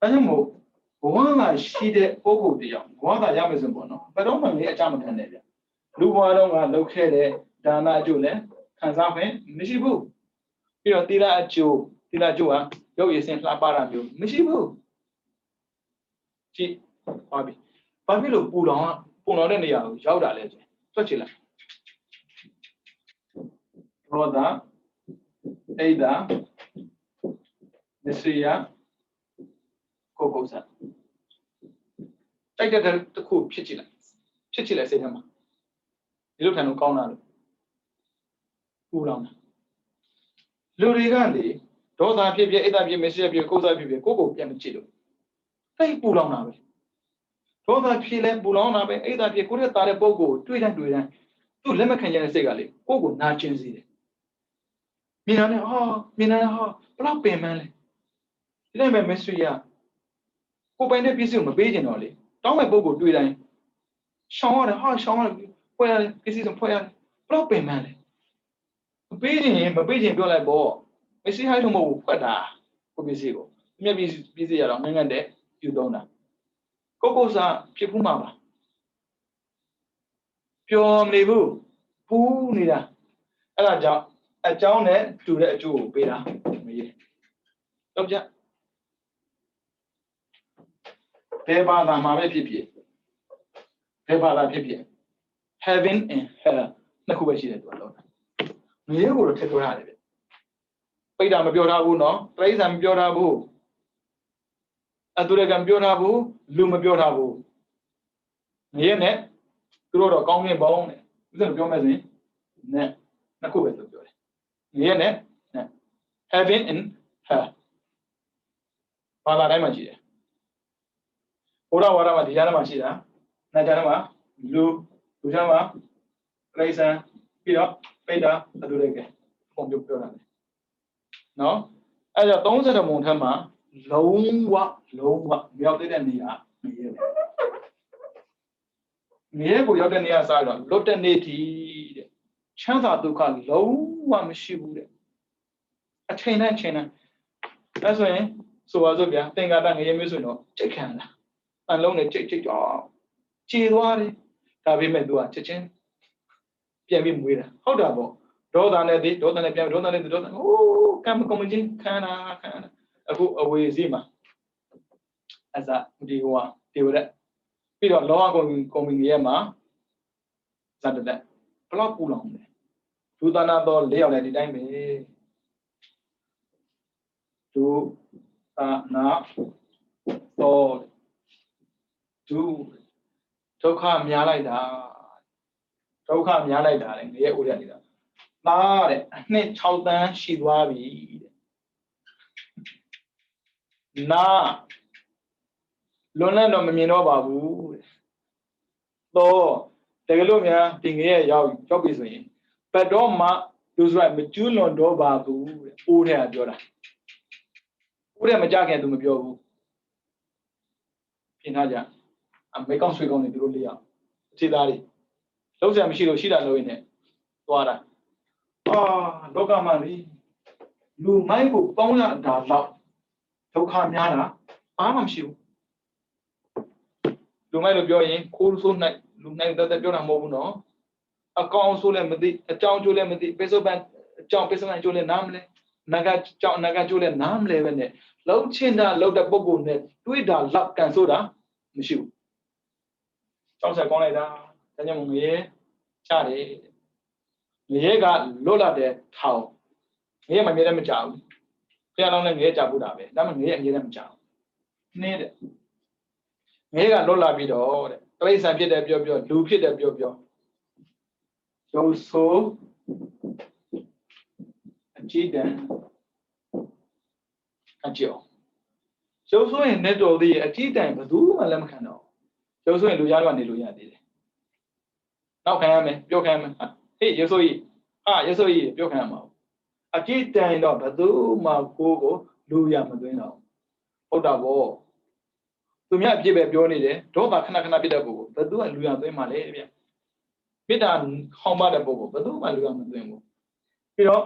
အဲကြောင့်မို့ဘဝကရှိတဲ့ပုဂ္ဂိုလ်တရားဘဝကရမယ်ဆိုပေါ့နော်ဘယ်တော့မှငရဲအကြမခံနဲ့ဗျလူဘဝတော့ကလုပ်ခဲ့တဲ့ဒါနအကျိုးလည်းခံစားခွင့်မရှိဘူးပြီးတော့သီလအကျိုးကရုပ်ရည်စင်လှပတာမျိုးမရှိဘူးကြည့်ပါပြီဘာဖြစ်လို့ပူလောင်တဲ့နေရာကိုရောက်တာလဲဆိုတွက်ကြည့်လိုက်ရောဒအိဒါမစ္စရိယကိုကိုစားတိုက်တဲ့တစ်ခုဖြစ်ကြည့်လိုက်စိတ်ထဲမှာဒီလိုခံလို့ကောင်းတာလို့ပူလောင်တာလူတွေကလေဒေါသဖြစ်ဖြစ်အိဒါဖြစ်မစ္စရိယဖြစ်ကိုစားဖြစ်ဖြစ်ကိုပြန်မကြည့်လို့တိတ်ပူလောင်တာပဲဒေါသဖြစ်လဲပူလောင်တာပဲအိဒါဖြစ်ကိုရဲ့တာတဲ့ပုံကိုတွေးတိုင်းသူ့လက်မခံရတဲ့စိတ်ကလေကိုနာကျင်စေတယ်မြင်တာနဲ့ဟာဘလောက်ပင်ပန်းလဲဒီတိုင်းပဲမစ္စရိယကိုပိုင်တဲ့ပစ္စည်းကိုမပေးကျင်တော့လေတောင်းမဲ့ပုံကိုတွေးတိုင်းရှောင်းရတယ်ဖွဲ့ရတယ်ပစ္စည်းဆိုဖွဲ့ရတယ်ဘလောက်ပင်ပန်းလဲမပေးကျင်ပြောလိုက်ပေါ့မစ္စရိယလို့မဟုတ်ဘူးဖွက်တာကိုပစ္စည်းကိုမြက်ပစ္စည်းရတော့ငန်းတဲ့ယူသုံးတာကိုစားဖြစ်ဖူးမှာပါပျော်မနေဘူးပူးနေတာအဲ့ဒါကြောင့်အကြောင်းနဲ့တူတဲ့အကျိုးကိုပေးတာမရေးတော့ကြဘယ်ဘာသာမှာပဲဖြစ်ဖြစ် heaven and hell နှစ်ခုပဲရှိတယ်သူကတော့ငရဲကိုတော့ထည့်ပြောရတယ်ဗျပိဋကမပြောထားဘူးနော်တိရစ္ဆာန်မပြောထားဘူးအတုရကံပြောထားဘူးလူမပြောထားဘူးငရဲနဲ့သူတို့တော့ကောင်းကင်ဘုံနဲ့ဥစ္စာပြောမယ်ဆိုရင်နဲ့နှစ်ခုပဲသူပြောတယ်ငရဲနဲ့ heaven and hell ဘာသာတိုင်းမှာရှိတယ်ဘုရားဝါဒမှာဒီကြားထဲမှာရှိတာနာကြားထဲမှာလူကြားမှာတိရစ္ဆာန်ပြီးတော့ပိဋကအတုရကံပုံပြောတာလေနော်အဲ့တော့30ပုံထက်မှာလုံးဝမြောက်တဲ့နေရာငရဲကိုရောက်တဲ့နေရာစားတော့လွတ်တဲ့နေတီတဲ့ ချမ်းသာဒုက္ခလုံးဝမရှိဘူးတဲ့အချိန်တိုင်းအဲ့ဆိုရင်ဆိုပါစို့ဗျာသင်္ကာတငရေမျိုးဆိုတော့ကြိတ်ခံတာအလုံးနဲ့ကြိတ်တော့ခြေသွားတယ်ဒါပေမဲ့သူကချက်ချင်းပြန်ပြီးမွေးတာဟုတ်တာပေါ့ဒေါသနဲ့ဒီဒေါသနဲ့ပြန်ဒေါသနဲ့ဒီဒေါသဟိုးကံမကုန်ချင်းခံတာအခုအဝေစီမှာအဲ့ဒါဒီဟိုကဒီဝရက်ပြီးတော့လောကကုန်ပြီရဲ့မှာဇတ်တက်ဘလောက်ပူလောင်လဲဒုသနာတော့၄ယောက်လည်းဒီတိုင်းပဲဒုသနာတော့ဒုက္ခများလိုက်တာလေငရဲဥရနေတာသားတဲ့အနှစ်6တန်းရှိသွားပြီတဲ့နာလွန်လန့်တော့မမြင်တော့ပါဘူးတဲ့တော့တကယ်လို့များဒီငရဲရောက်ပြီဆိုရင်ဘတ်တော့မှသူဆိုရမကျူးလွန်တော့ပါဘူးတဲ့အိုးထဲကပြောတာအိုးထဲမကြခင်သူမပြောဘူးပြင်ထားကြအမေကောင်းဆွေကောင်းနေသူတို့လေးအောင်အခြေသားတွေလုံးစရာမရှိလို့ရှိတာလို့ရင်းနဲ့သွားတာလောကမှာလူမိုက်ကိုပေါင်းရတာတော့ဒုက္ခများတာဘာမှမရှိဘူးလူမိုက်လို့ပြောရင်ခိုးဆိုးနိုင်လူနိုင်တဲ့ပြောတာမဟုတ်ဘူးနော်အကောင်ဆိုးလည်းမသိအကြောင်းကျိုးလည်းမသိပိဿပန်အကြောင်းပိဿပန်ကျိုးလည်းနားမလဲနဂတ်ကြောင်းနဂတ်ကျိုးလည်းနားမလဲပဲနဲ့လုံးချင်းတာလောက်တဲ့ပုံကိုနဲ့တွေးတာလောက်ကန်ဆိုတာမရှိဘူးကြောက်ဆက်ကောင်းလိုက်တာဒါကြောင့်ငရေချတယ်ငရေကလွတ်လာတဲ့ထောင်ငရေမမြဲတမ်းမကြောက်ဘူးဖျားလောင်းနဲ့ငရေကြောက်ဘူးတာပဲဒါမှငရေအမြဲတမ်းမကြောက်နေတဲ့ငရေကလွတ်လာပြီးတော့တဲ့တိရစ္ဆာန်ဖြစ်တယ်ပြောလူဖြစ်တယ်ပြောရုပ်ဆိုးအကြည့်တန်အကျော်ရုပ်ဆိုးရင်နဲ့တော်သေးအကြည့်တန်ဘယ်သူမှလက်မခံတော့ရုပ်ဆိုးရင်လူကြားတော့နေလို့ရသေးတယ်နောက်ခံရမယ်ပြောခံရမယ်ဟေးရုပ်ဆိုးကြီးရုပ်ဆိုးကြီးပြောခံရမှာအကြည့်တန်တော့ဘယ်သူမှကိုလူရမသွင်းတော့ဟုတ်တာပေါ့သူများအပြစ်ပဲပြောနေတယ်ဒေါသခဏပြတဲ့ပုဂ္ဂိုလ်ဘယ်သူကလူရသွင်းမှာလဲဗျမေတ္တာဟောင်းပါတဲ့ပုဂ္ဂိုလ်ဘယ်သူမှလူရမသွင်းဘူးပြီးတော့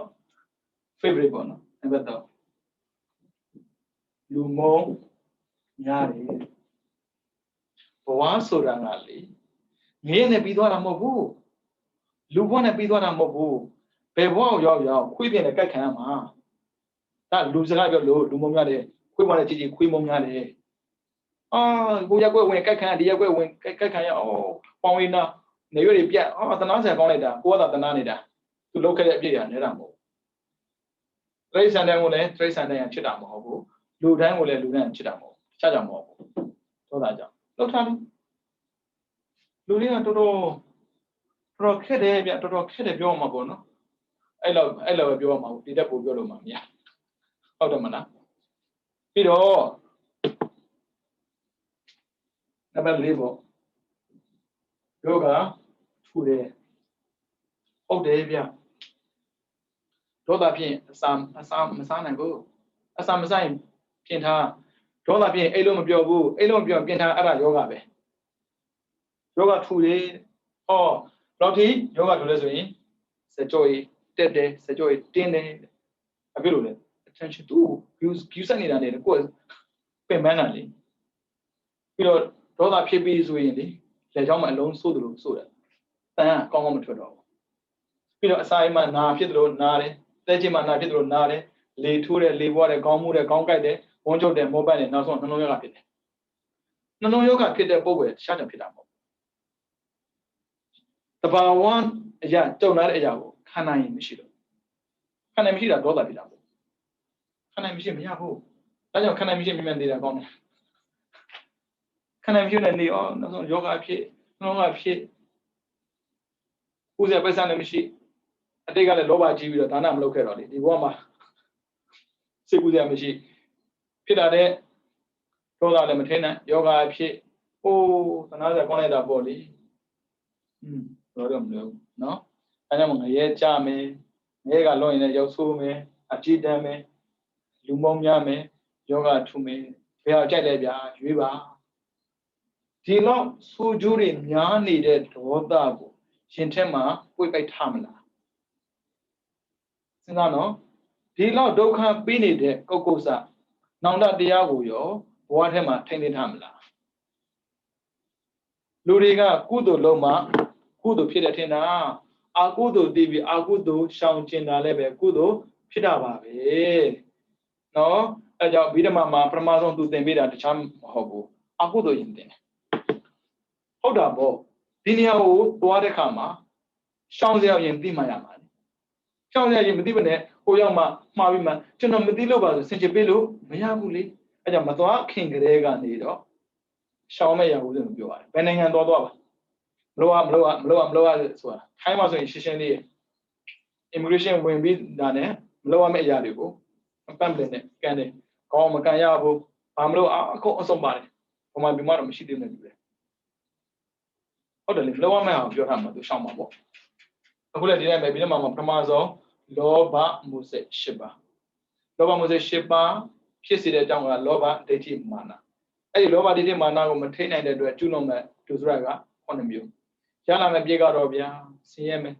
favorite ပေါ့နော်နံပါတ်3လူမုံများတယ်ဘဝဆိုတာကလေငရဲနဲ့ပြီးသွားတာမဟုတ်ဘူးလူဘဝနဲ့ပြီးသွားတာမဟုတ်ဘူးဘယ်ဘဝကိုရောက်ခွေးပြင်းနဲ့ကြိုက်ခံရမှာဒါလူစကားပြောလို့လူမုံများတယ်ခွေးဘဝနဲ့ကြည့်ခွေးမုံများတယ်ကိုရက်ကွက်ဝင်ကြိုက်ခံရဒီရက်ကွက်ဝင်ကြိုက်ခံရပေါင်းဝင်းနာနေရွေးတွေပြတ်တနာဆန်ကောင်းလိုက်တာကိုကသာတနာနေတာသူလောက်ခဲ့တဲ့အပြည့်ရနေတာမဟုတ်တိရစ္ဆာန်တိုင်းကိုလည်းတိရစ္ဆာန်တိုင်းချစ်တာမဟုတ်ဘူးလူတိုင်းကိုလည်းလူတိုင်းချစ်တာမဟုတ်တခြားကြောင့်မဟုတ်ဘူးသောတာကြောင့်လောက်ထားလို့လူတွေကတော်တော်ခက်တယ်ဗျတော်တော်ခက်တယ်ပြောမှာပေါ့နော်အဲ့လောက်ပဲပြောမှာဒီတက်ပို့ပြောလို့မှမရဟုတ်တယ်မလားပြီးတော့နံပါတ်4ပေါ့ယောဂထူတယ်ဟုတ်တယ်ဗျဒေါသဖြင့်အစာမစားနိုင်ဘူးအစာမစားရင်ပြင်ထားဒေါသဖြင့်အိတ်လုံးမပြောဘူးအိတ်လုံးမပြောပြင်ထားအဲ့ဒါယောဂပဲယောဂထူတယ်ဘယ်လောက်ထိယောဂထူလဲဆိုရင်စကြောကြီးတက်တယ်စကြောကြီးတင်းတယ်အပြည့်လို့လဲ attention သူ view ဆက်နေတာလေကိုယ်ပင်ပန်းတာလေပြီးတော့ဒေါသဖြစ်ပြီးဆိုရင်လေလက်ချောင်းမှာအလုံးဆိုးတယ်လို့ဆိုတယ်တန်ကောင်းမထွက်တော့ဘူးပြီးတော့အစာအိမ်မှာနာဖြစ်တယ်လို့နာတယ်လက်ချင်းမှာနာဖြစ်တယ်လို့နာတယ်လေထိုးတယ်လေပွားတယ်ခေါင်းမူးတယ်ခေါင်းကိုက်တယ်ဝန်းချုပ်တယ်မောပတ်တယ်နောက်ဆုံးနှလုံးရောဂါဖြစ်တယ်နှလုံးရောဂါဖြစ်တဲ့ပုံပဲရှားတယ်ဖြစ်တာမဟုတ်တဘာဝအရာကြုံလာတဲ့အရာကိုခံနိုင်ရင်မရှိတော့ခံနိုင်မရှိတာဒေါသဖြစ်တာပေါ့ခံနိုင်မရှိမရဘူးဒါကြောင့်ခံနိုင်မရှိမြင်နေတာကောင်းတယ်ခံနိုင်မရှိတဲ့နေနောက်ဆုံးယောဂဖြစ်နှလုံးကဖြစ်ကိုယ်စပိုက်ဆံလည်းမရှိအတိတ်ကလည်းလောဘကြီးပြီးတော့ဒါနမလုပ်ခဲ့တော့လေဒီဘဝမှာစိတ်ကူးစရာမရှိဖြစ်တာတဲ့ဒေါသလည်းမထင်းနိုင်ယောဂဖြစ်သနာစရာကောင်းလိုက်တာပေါ့လေတော့မလို့နော်အဲကြောင့်ငရဲကြမယ်ငရဲကလွန်ရင်လည်းရောက်ဆိုးမယ်အကြည့်တမ်းမယ်လူမုံများမယ်ယောဂထူမယ်ဘယ်အောင်ကြိုက်လဲဗျာရွေးပါဒီလောက်ဆိုးကျိုးတွေများနေတဲ့ဒေါသကိုရှင်ထက်မှာပွေပိုက်ထားမလား စဉ်းစားနော်ဒီလောက်ဒုက္ခပြီးနေတဲ့ကုတ်ကုတ်စနောင်တတရားကိုရောဘဝထဲမှာထိန်းသိမ်းထားမလားလူတွေကကုသိုလ်လုံးမှကုသိုလ်ဖြစ်တဲ့ထင်တာအကုသိုလ်တည်ပြီးအကုသိုလ်ရှောင်ကျင်တာလည်းပဲကုသိုလ်ဖြစ်တာပါပဲနော်အဲကြောင့်ဗိဓမာမှာပထမဆုံးသူသင်ပေးတာတခြားမဟုတ်ဘူးအကုသိုလ်ရင်သင်တယ်ဟုတ်တာပေါ့ဒီနေရာကိုသွားတဲ့ခါမှာရှောင်စရာရင်သိမှရမှာလေရှောင်စရာရင်မသိဘဲနဲ့ဟိုရောက်မှမှားပြီးမှကျွန်တော်မသိလို့ပါဆိုဆင်ခြင်ပေးလို့မရဘူးလေအဲကြောင့်မသွားခင်ကလေးကနေတော့ရှောင်မဲ့ရဘူးလို့ပြောရတယ်ဘယ်နိုင်ငံသွားပါမလို့ဆိုတာထိုင်းမှာဆိုရင်ရှင်းရှင်းလေး immigration ဝင်ပြီးတာနဲ့မလို့ရမယ့်အရာတွေကိုပန့်ပလင်နဲ့ကန်တယ်ကောင်းမကန်ရဘူးဘာမလို့အခုအဆုံးပါတယ်ဘုံမှာဒီမှာတော့မရှိသေးဘူးလေဟုတ်တယ်လေမလို့ရမယ့်အောင်ပြောထားမှာသူရှောင်မှာပေါ့အခုလည်းဒီတိုင်းပဲပြီးတော့မှပထမဆုံးလောဘမှုစိတ်၈ပါးလောဘမှုစိတ်၈ပါးဖြစ်စေတဲ့အကြောင်းကလောဘဒိဋ္ဌိမာနအဲ့ဒီလောဘဒိဋ္ဌိမာနကိုမထိနိုင်တဲ့အတွက်ကျွလွန်မဲ့ဒုစရက9မျိုးရလာမဲ့ပြေကတော့ဗျာဆင်းရဲမယ်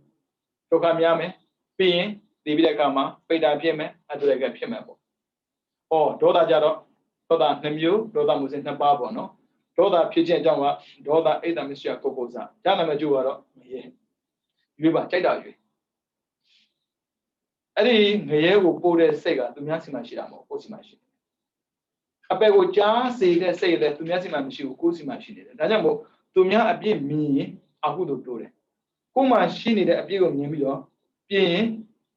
ဒုက္ခများမယ်ပြီးရင်ဒီပြီးတဲ့အခါမှာပိဋ္ဌာဖြစ်မယ်အတုရကဖြစ်မယ်ပေါ့ဟောဒေါသကြတော့ဒေါသ2မျိုးဒေါသမှုစိတ်2ပါးပေါ့နော်ဒေါသဖြစ်ခြင်းအကြောင်းကဒေါသအိတ်တမရှိကုတ်ကုတ်စရလာမဲ့ကျိုးကတော့မရဲရွေးပါကြိုက်တာရွေးအဲ့ဒီငရဲကိုပို့တဲ့စိတ်ကသူများစီမှာရှိတာမဟုတ်ကိုယ်စီမှာရှိတယ်အပယ်ကိုကြားစေတဲ့စိတ်လည်းသူများစီမှာမရှိဘူးကိုယ်စီမှာရှိနေတယ်ဒါကြောင့်မို့သူများအပြစ်မြင်ရင်အကုသိုလ်တိုးတယ်ကိုယ်မှာရှိနေတဲ့အပြစ်ကိုမြင်ပြီးတော့ပြင်ရင်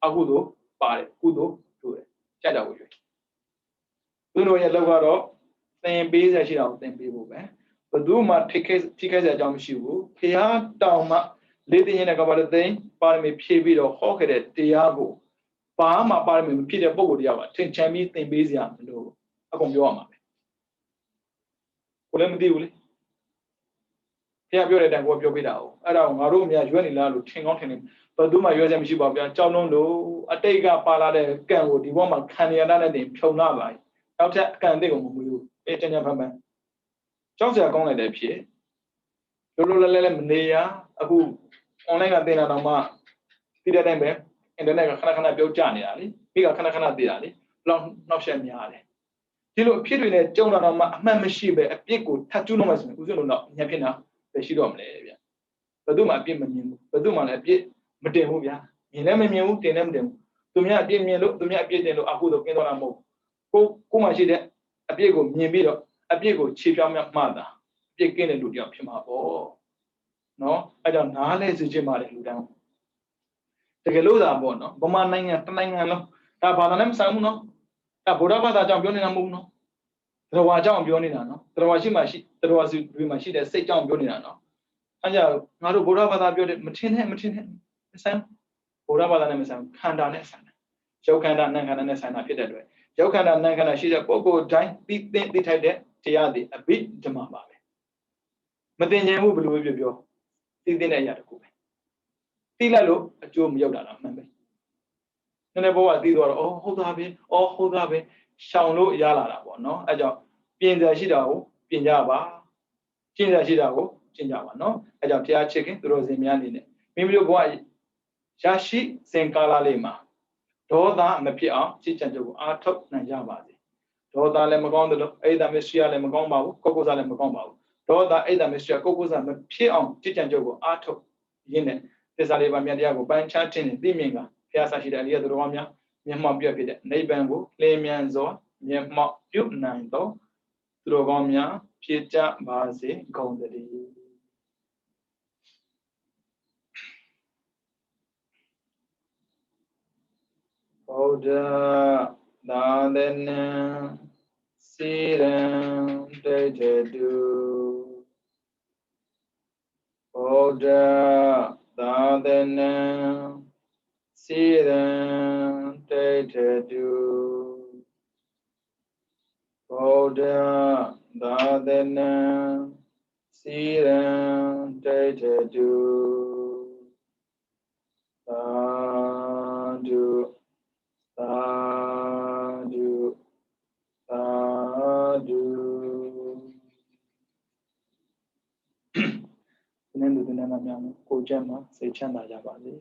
အကုသိုလ်ပါတယ်ကုသိုလ်တိုးတယ်ကြိုက်တာကိုရွေးသူတို့ရဲ့လောက်ကတော့သင်ပေးစရာရှိတာကိုသင်ပေးဖို့ပဲဘယ်သူမှထိခိုက်စရာအကြောင်းမရှိဘူးဖျားတောင်မှလေးသိရင်လည်းကဘာလို့သိပါရမီဖြည့်ပြီးတော့ဟောခဲ့တဲ့တရားကိုဘာမှပါရမီမဖြစ်တဲ့ပုံကိုတရားကထင်ချမ်းပြီးသင်ပေးစရာမလိုအကုန်ပြောရမှာပဲကိုလည်းမသိဘူးလေဖျားပြောတဲ့အတိုင်းကိုပြောပေးတာ哦အဲ့ဒါကိုငါတို့အများရွက်နေလားလို့ထင်ကောင်းထင်နေဘယ်သူမှရွက်စရာမရှိပါဘူးဗျာကြောက်လုံးလို့အတိတ်ကပါလာတဲ့ကံကိုဒီဘောမှာခံရတာနဲ့တင်ဖြုံလာပါနောက်ထပ်အကံအသစ်ကိုမမွေးဘူးအေးတញ្ញဖန်ဖန်ကြောက်စရာကောင်းလိုက်တဲ့ဖြစ်လိုလိုလဲမနေရအခု online ကသင်တာတော့မှဒီတဲ့အတိုင်းပဲ internet ကခဏခဏပြုတ်ကျနေတာလေပြီးကခဏခဏသိတာလေဘလောက်နှောက်ယှက်များတယ်ဒီလိုအဖြစ်တွေနဲ့ကြုံတာတော့မှအမှန်မရှိပဲအပြစ်ကိုထပ်ကျူးလို့မှဆိုရင်ဦးဇင်းတို့တော့ညံဖြစ်တာပဲရှိတော့မလဲဗျဘယ်သူမှအပြစ်မမြင်ဘူးဘယ်သူမှလည်းအပြစ်မတင်ဘူးဗျာမြင်လည်းမမြင်ဘူးတင်လည်းမတင်ဘူးသူများအပြစ်မြင်လို့သူများအပြစ်တင်လို့အခုတော့ကင်းတော့တာမဟုတ်ကိုမှရှိတဲ့အပြစ်ကိုမြင်ပြီးတော့အပြစ်ကိုခြေပြောင်းမှတာအပြစ်ကင်းတဲ့လူတယောက်ဖြစ်မှာပေါ့နော်အဲ့ကြောင့်နားလဲစေချင်ပါတယ်လူတိုင်းတကယ်လို့သာပေါ့နော်ဗမာနိုင်ငံတနိုင်ငံလုံးဒါဘာသာနဲ့မဆိုင်ဘူးနော်ဒါဗုဒ္ဓဘာသာကြောင့်ပြောနေတာမဟုတ်ဘူးနော်တရားဝါကြောင့်ပြောနေတာနော်တရားဝါရှိမှရှိတရားဝါစီတွေမှာရှိတဲ့စိတ်ကြောင့်ပြောနေတာနော်အဲ့ကြောင့်ငါတို့ဗုဒ္ဓဘာသာပြောတယ်မထင်နဲ့မဆိုင်ဗုဒ္ဓဘာသာနဲ့မဆိုင်ခန္ဓာနဲ့ဆိုင်တယ်ရုပ်ခန္ဓာနာမ်ခန္ဓာနဲ့ဆိုင်တာဖြစ်တဲ့အတွက်ရုပ်ခန္ဓာနာမ်ခန္ဓာရှိတဲ့ပုဂ္ဂိုလ်တိုင်းသိထိုက်တဲ့တရားတွေအဘိဓမ္မာပါပဲမသိဉာဏ်ဘူးဘယ်လိုပြောသိတဲ့အရာတခုပဲသိလိုက်လို့အကျိုးမရောက်တာလားမှန်ပဲနည်းနည်းဘောကသိသွားတော့အော်ဟုတ်သားပဲရှောင်လို့ရလာတာပေါ့နော်အဲကြောင့်ပြင်စရာရှိတာကိုပြင်ကြပါကျင့်စရာရှိတာကိုကျင့်ကြပါနော်အဲကြောင့်တရားချစ်ခင်သူတော်စင်များအနေနဲ့မိမိတို့ဘဝရရှိစဉ်ကာလလေးမှာဒေါသမဖြစ်အောင်ချစ်ချံကြကိုအားထုတ်နိုင်ကြပါစေဒေါသလည်းမကောင်းသလိုအိဒါမစ္စရိယလည်းမကောင်းပါဘူးကိုယ်ကိုယ်စားလည်းမကောင်းပါဘူးဒေါသအိဒါမစ္စရိယကိုယ်ကိုယ်စားမဖြစ်အောင်ချစ်ချံကြကိုအားထုတ်ရင်းနဲ့သစ္စာလေးပါးမြတ်တရားကိုပိုင်းခြားခြင်းနဲ့သိမြင်ကဘုရားဆရှိတဲ့အရိယသူတော်များမျက်မှောက်ပြုဖြစ်တဲ့နိဗ္ဗာန်ကိုလင်းမြန်စွာမျက်မှောက်ပြုနိုင်သောသူတော်ကောင်းများဖြစ်ကြပါစေကုန်သတည်းဗုဒ္ဓသာသနာစိရံဒိဋ္ဌတုဗုဒ္ဓသာသနာစိရံဒိဋ္ဌတုဗုဒ္ဓသာသနာစိရံဒိဋ္ဌတုသာဓုသာဓုသာဓုဒီနေ့လူတွေနဲ့များကိုယ်ကျမ်းမှာစိတ်ချမ်းသာကြပါစေ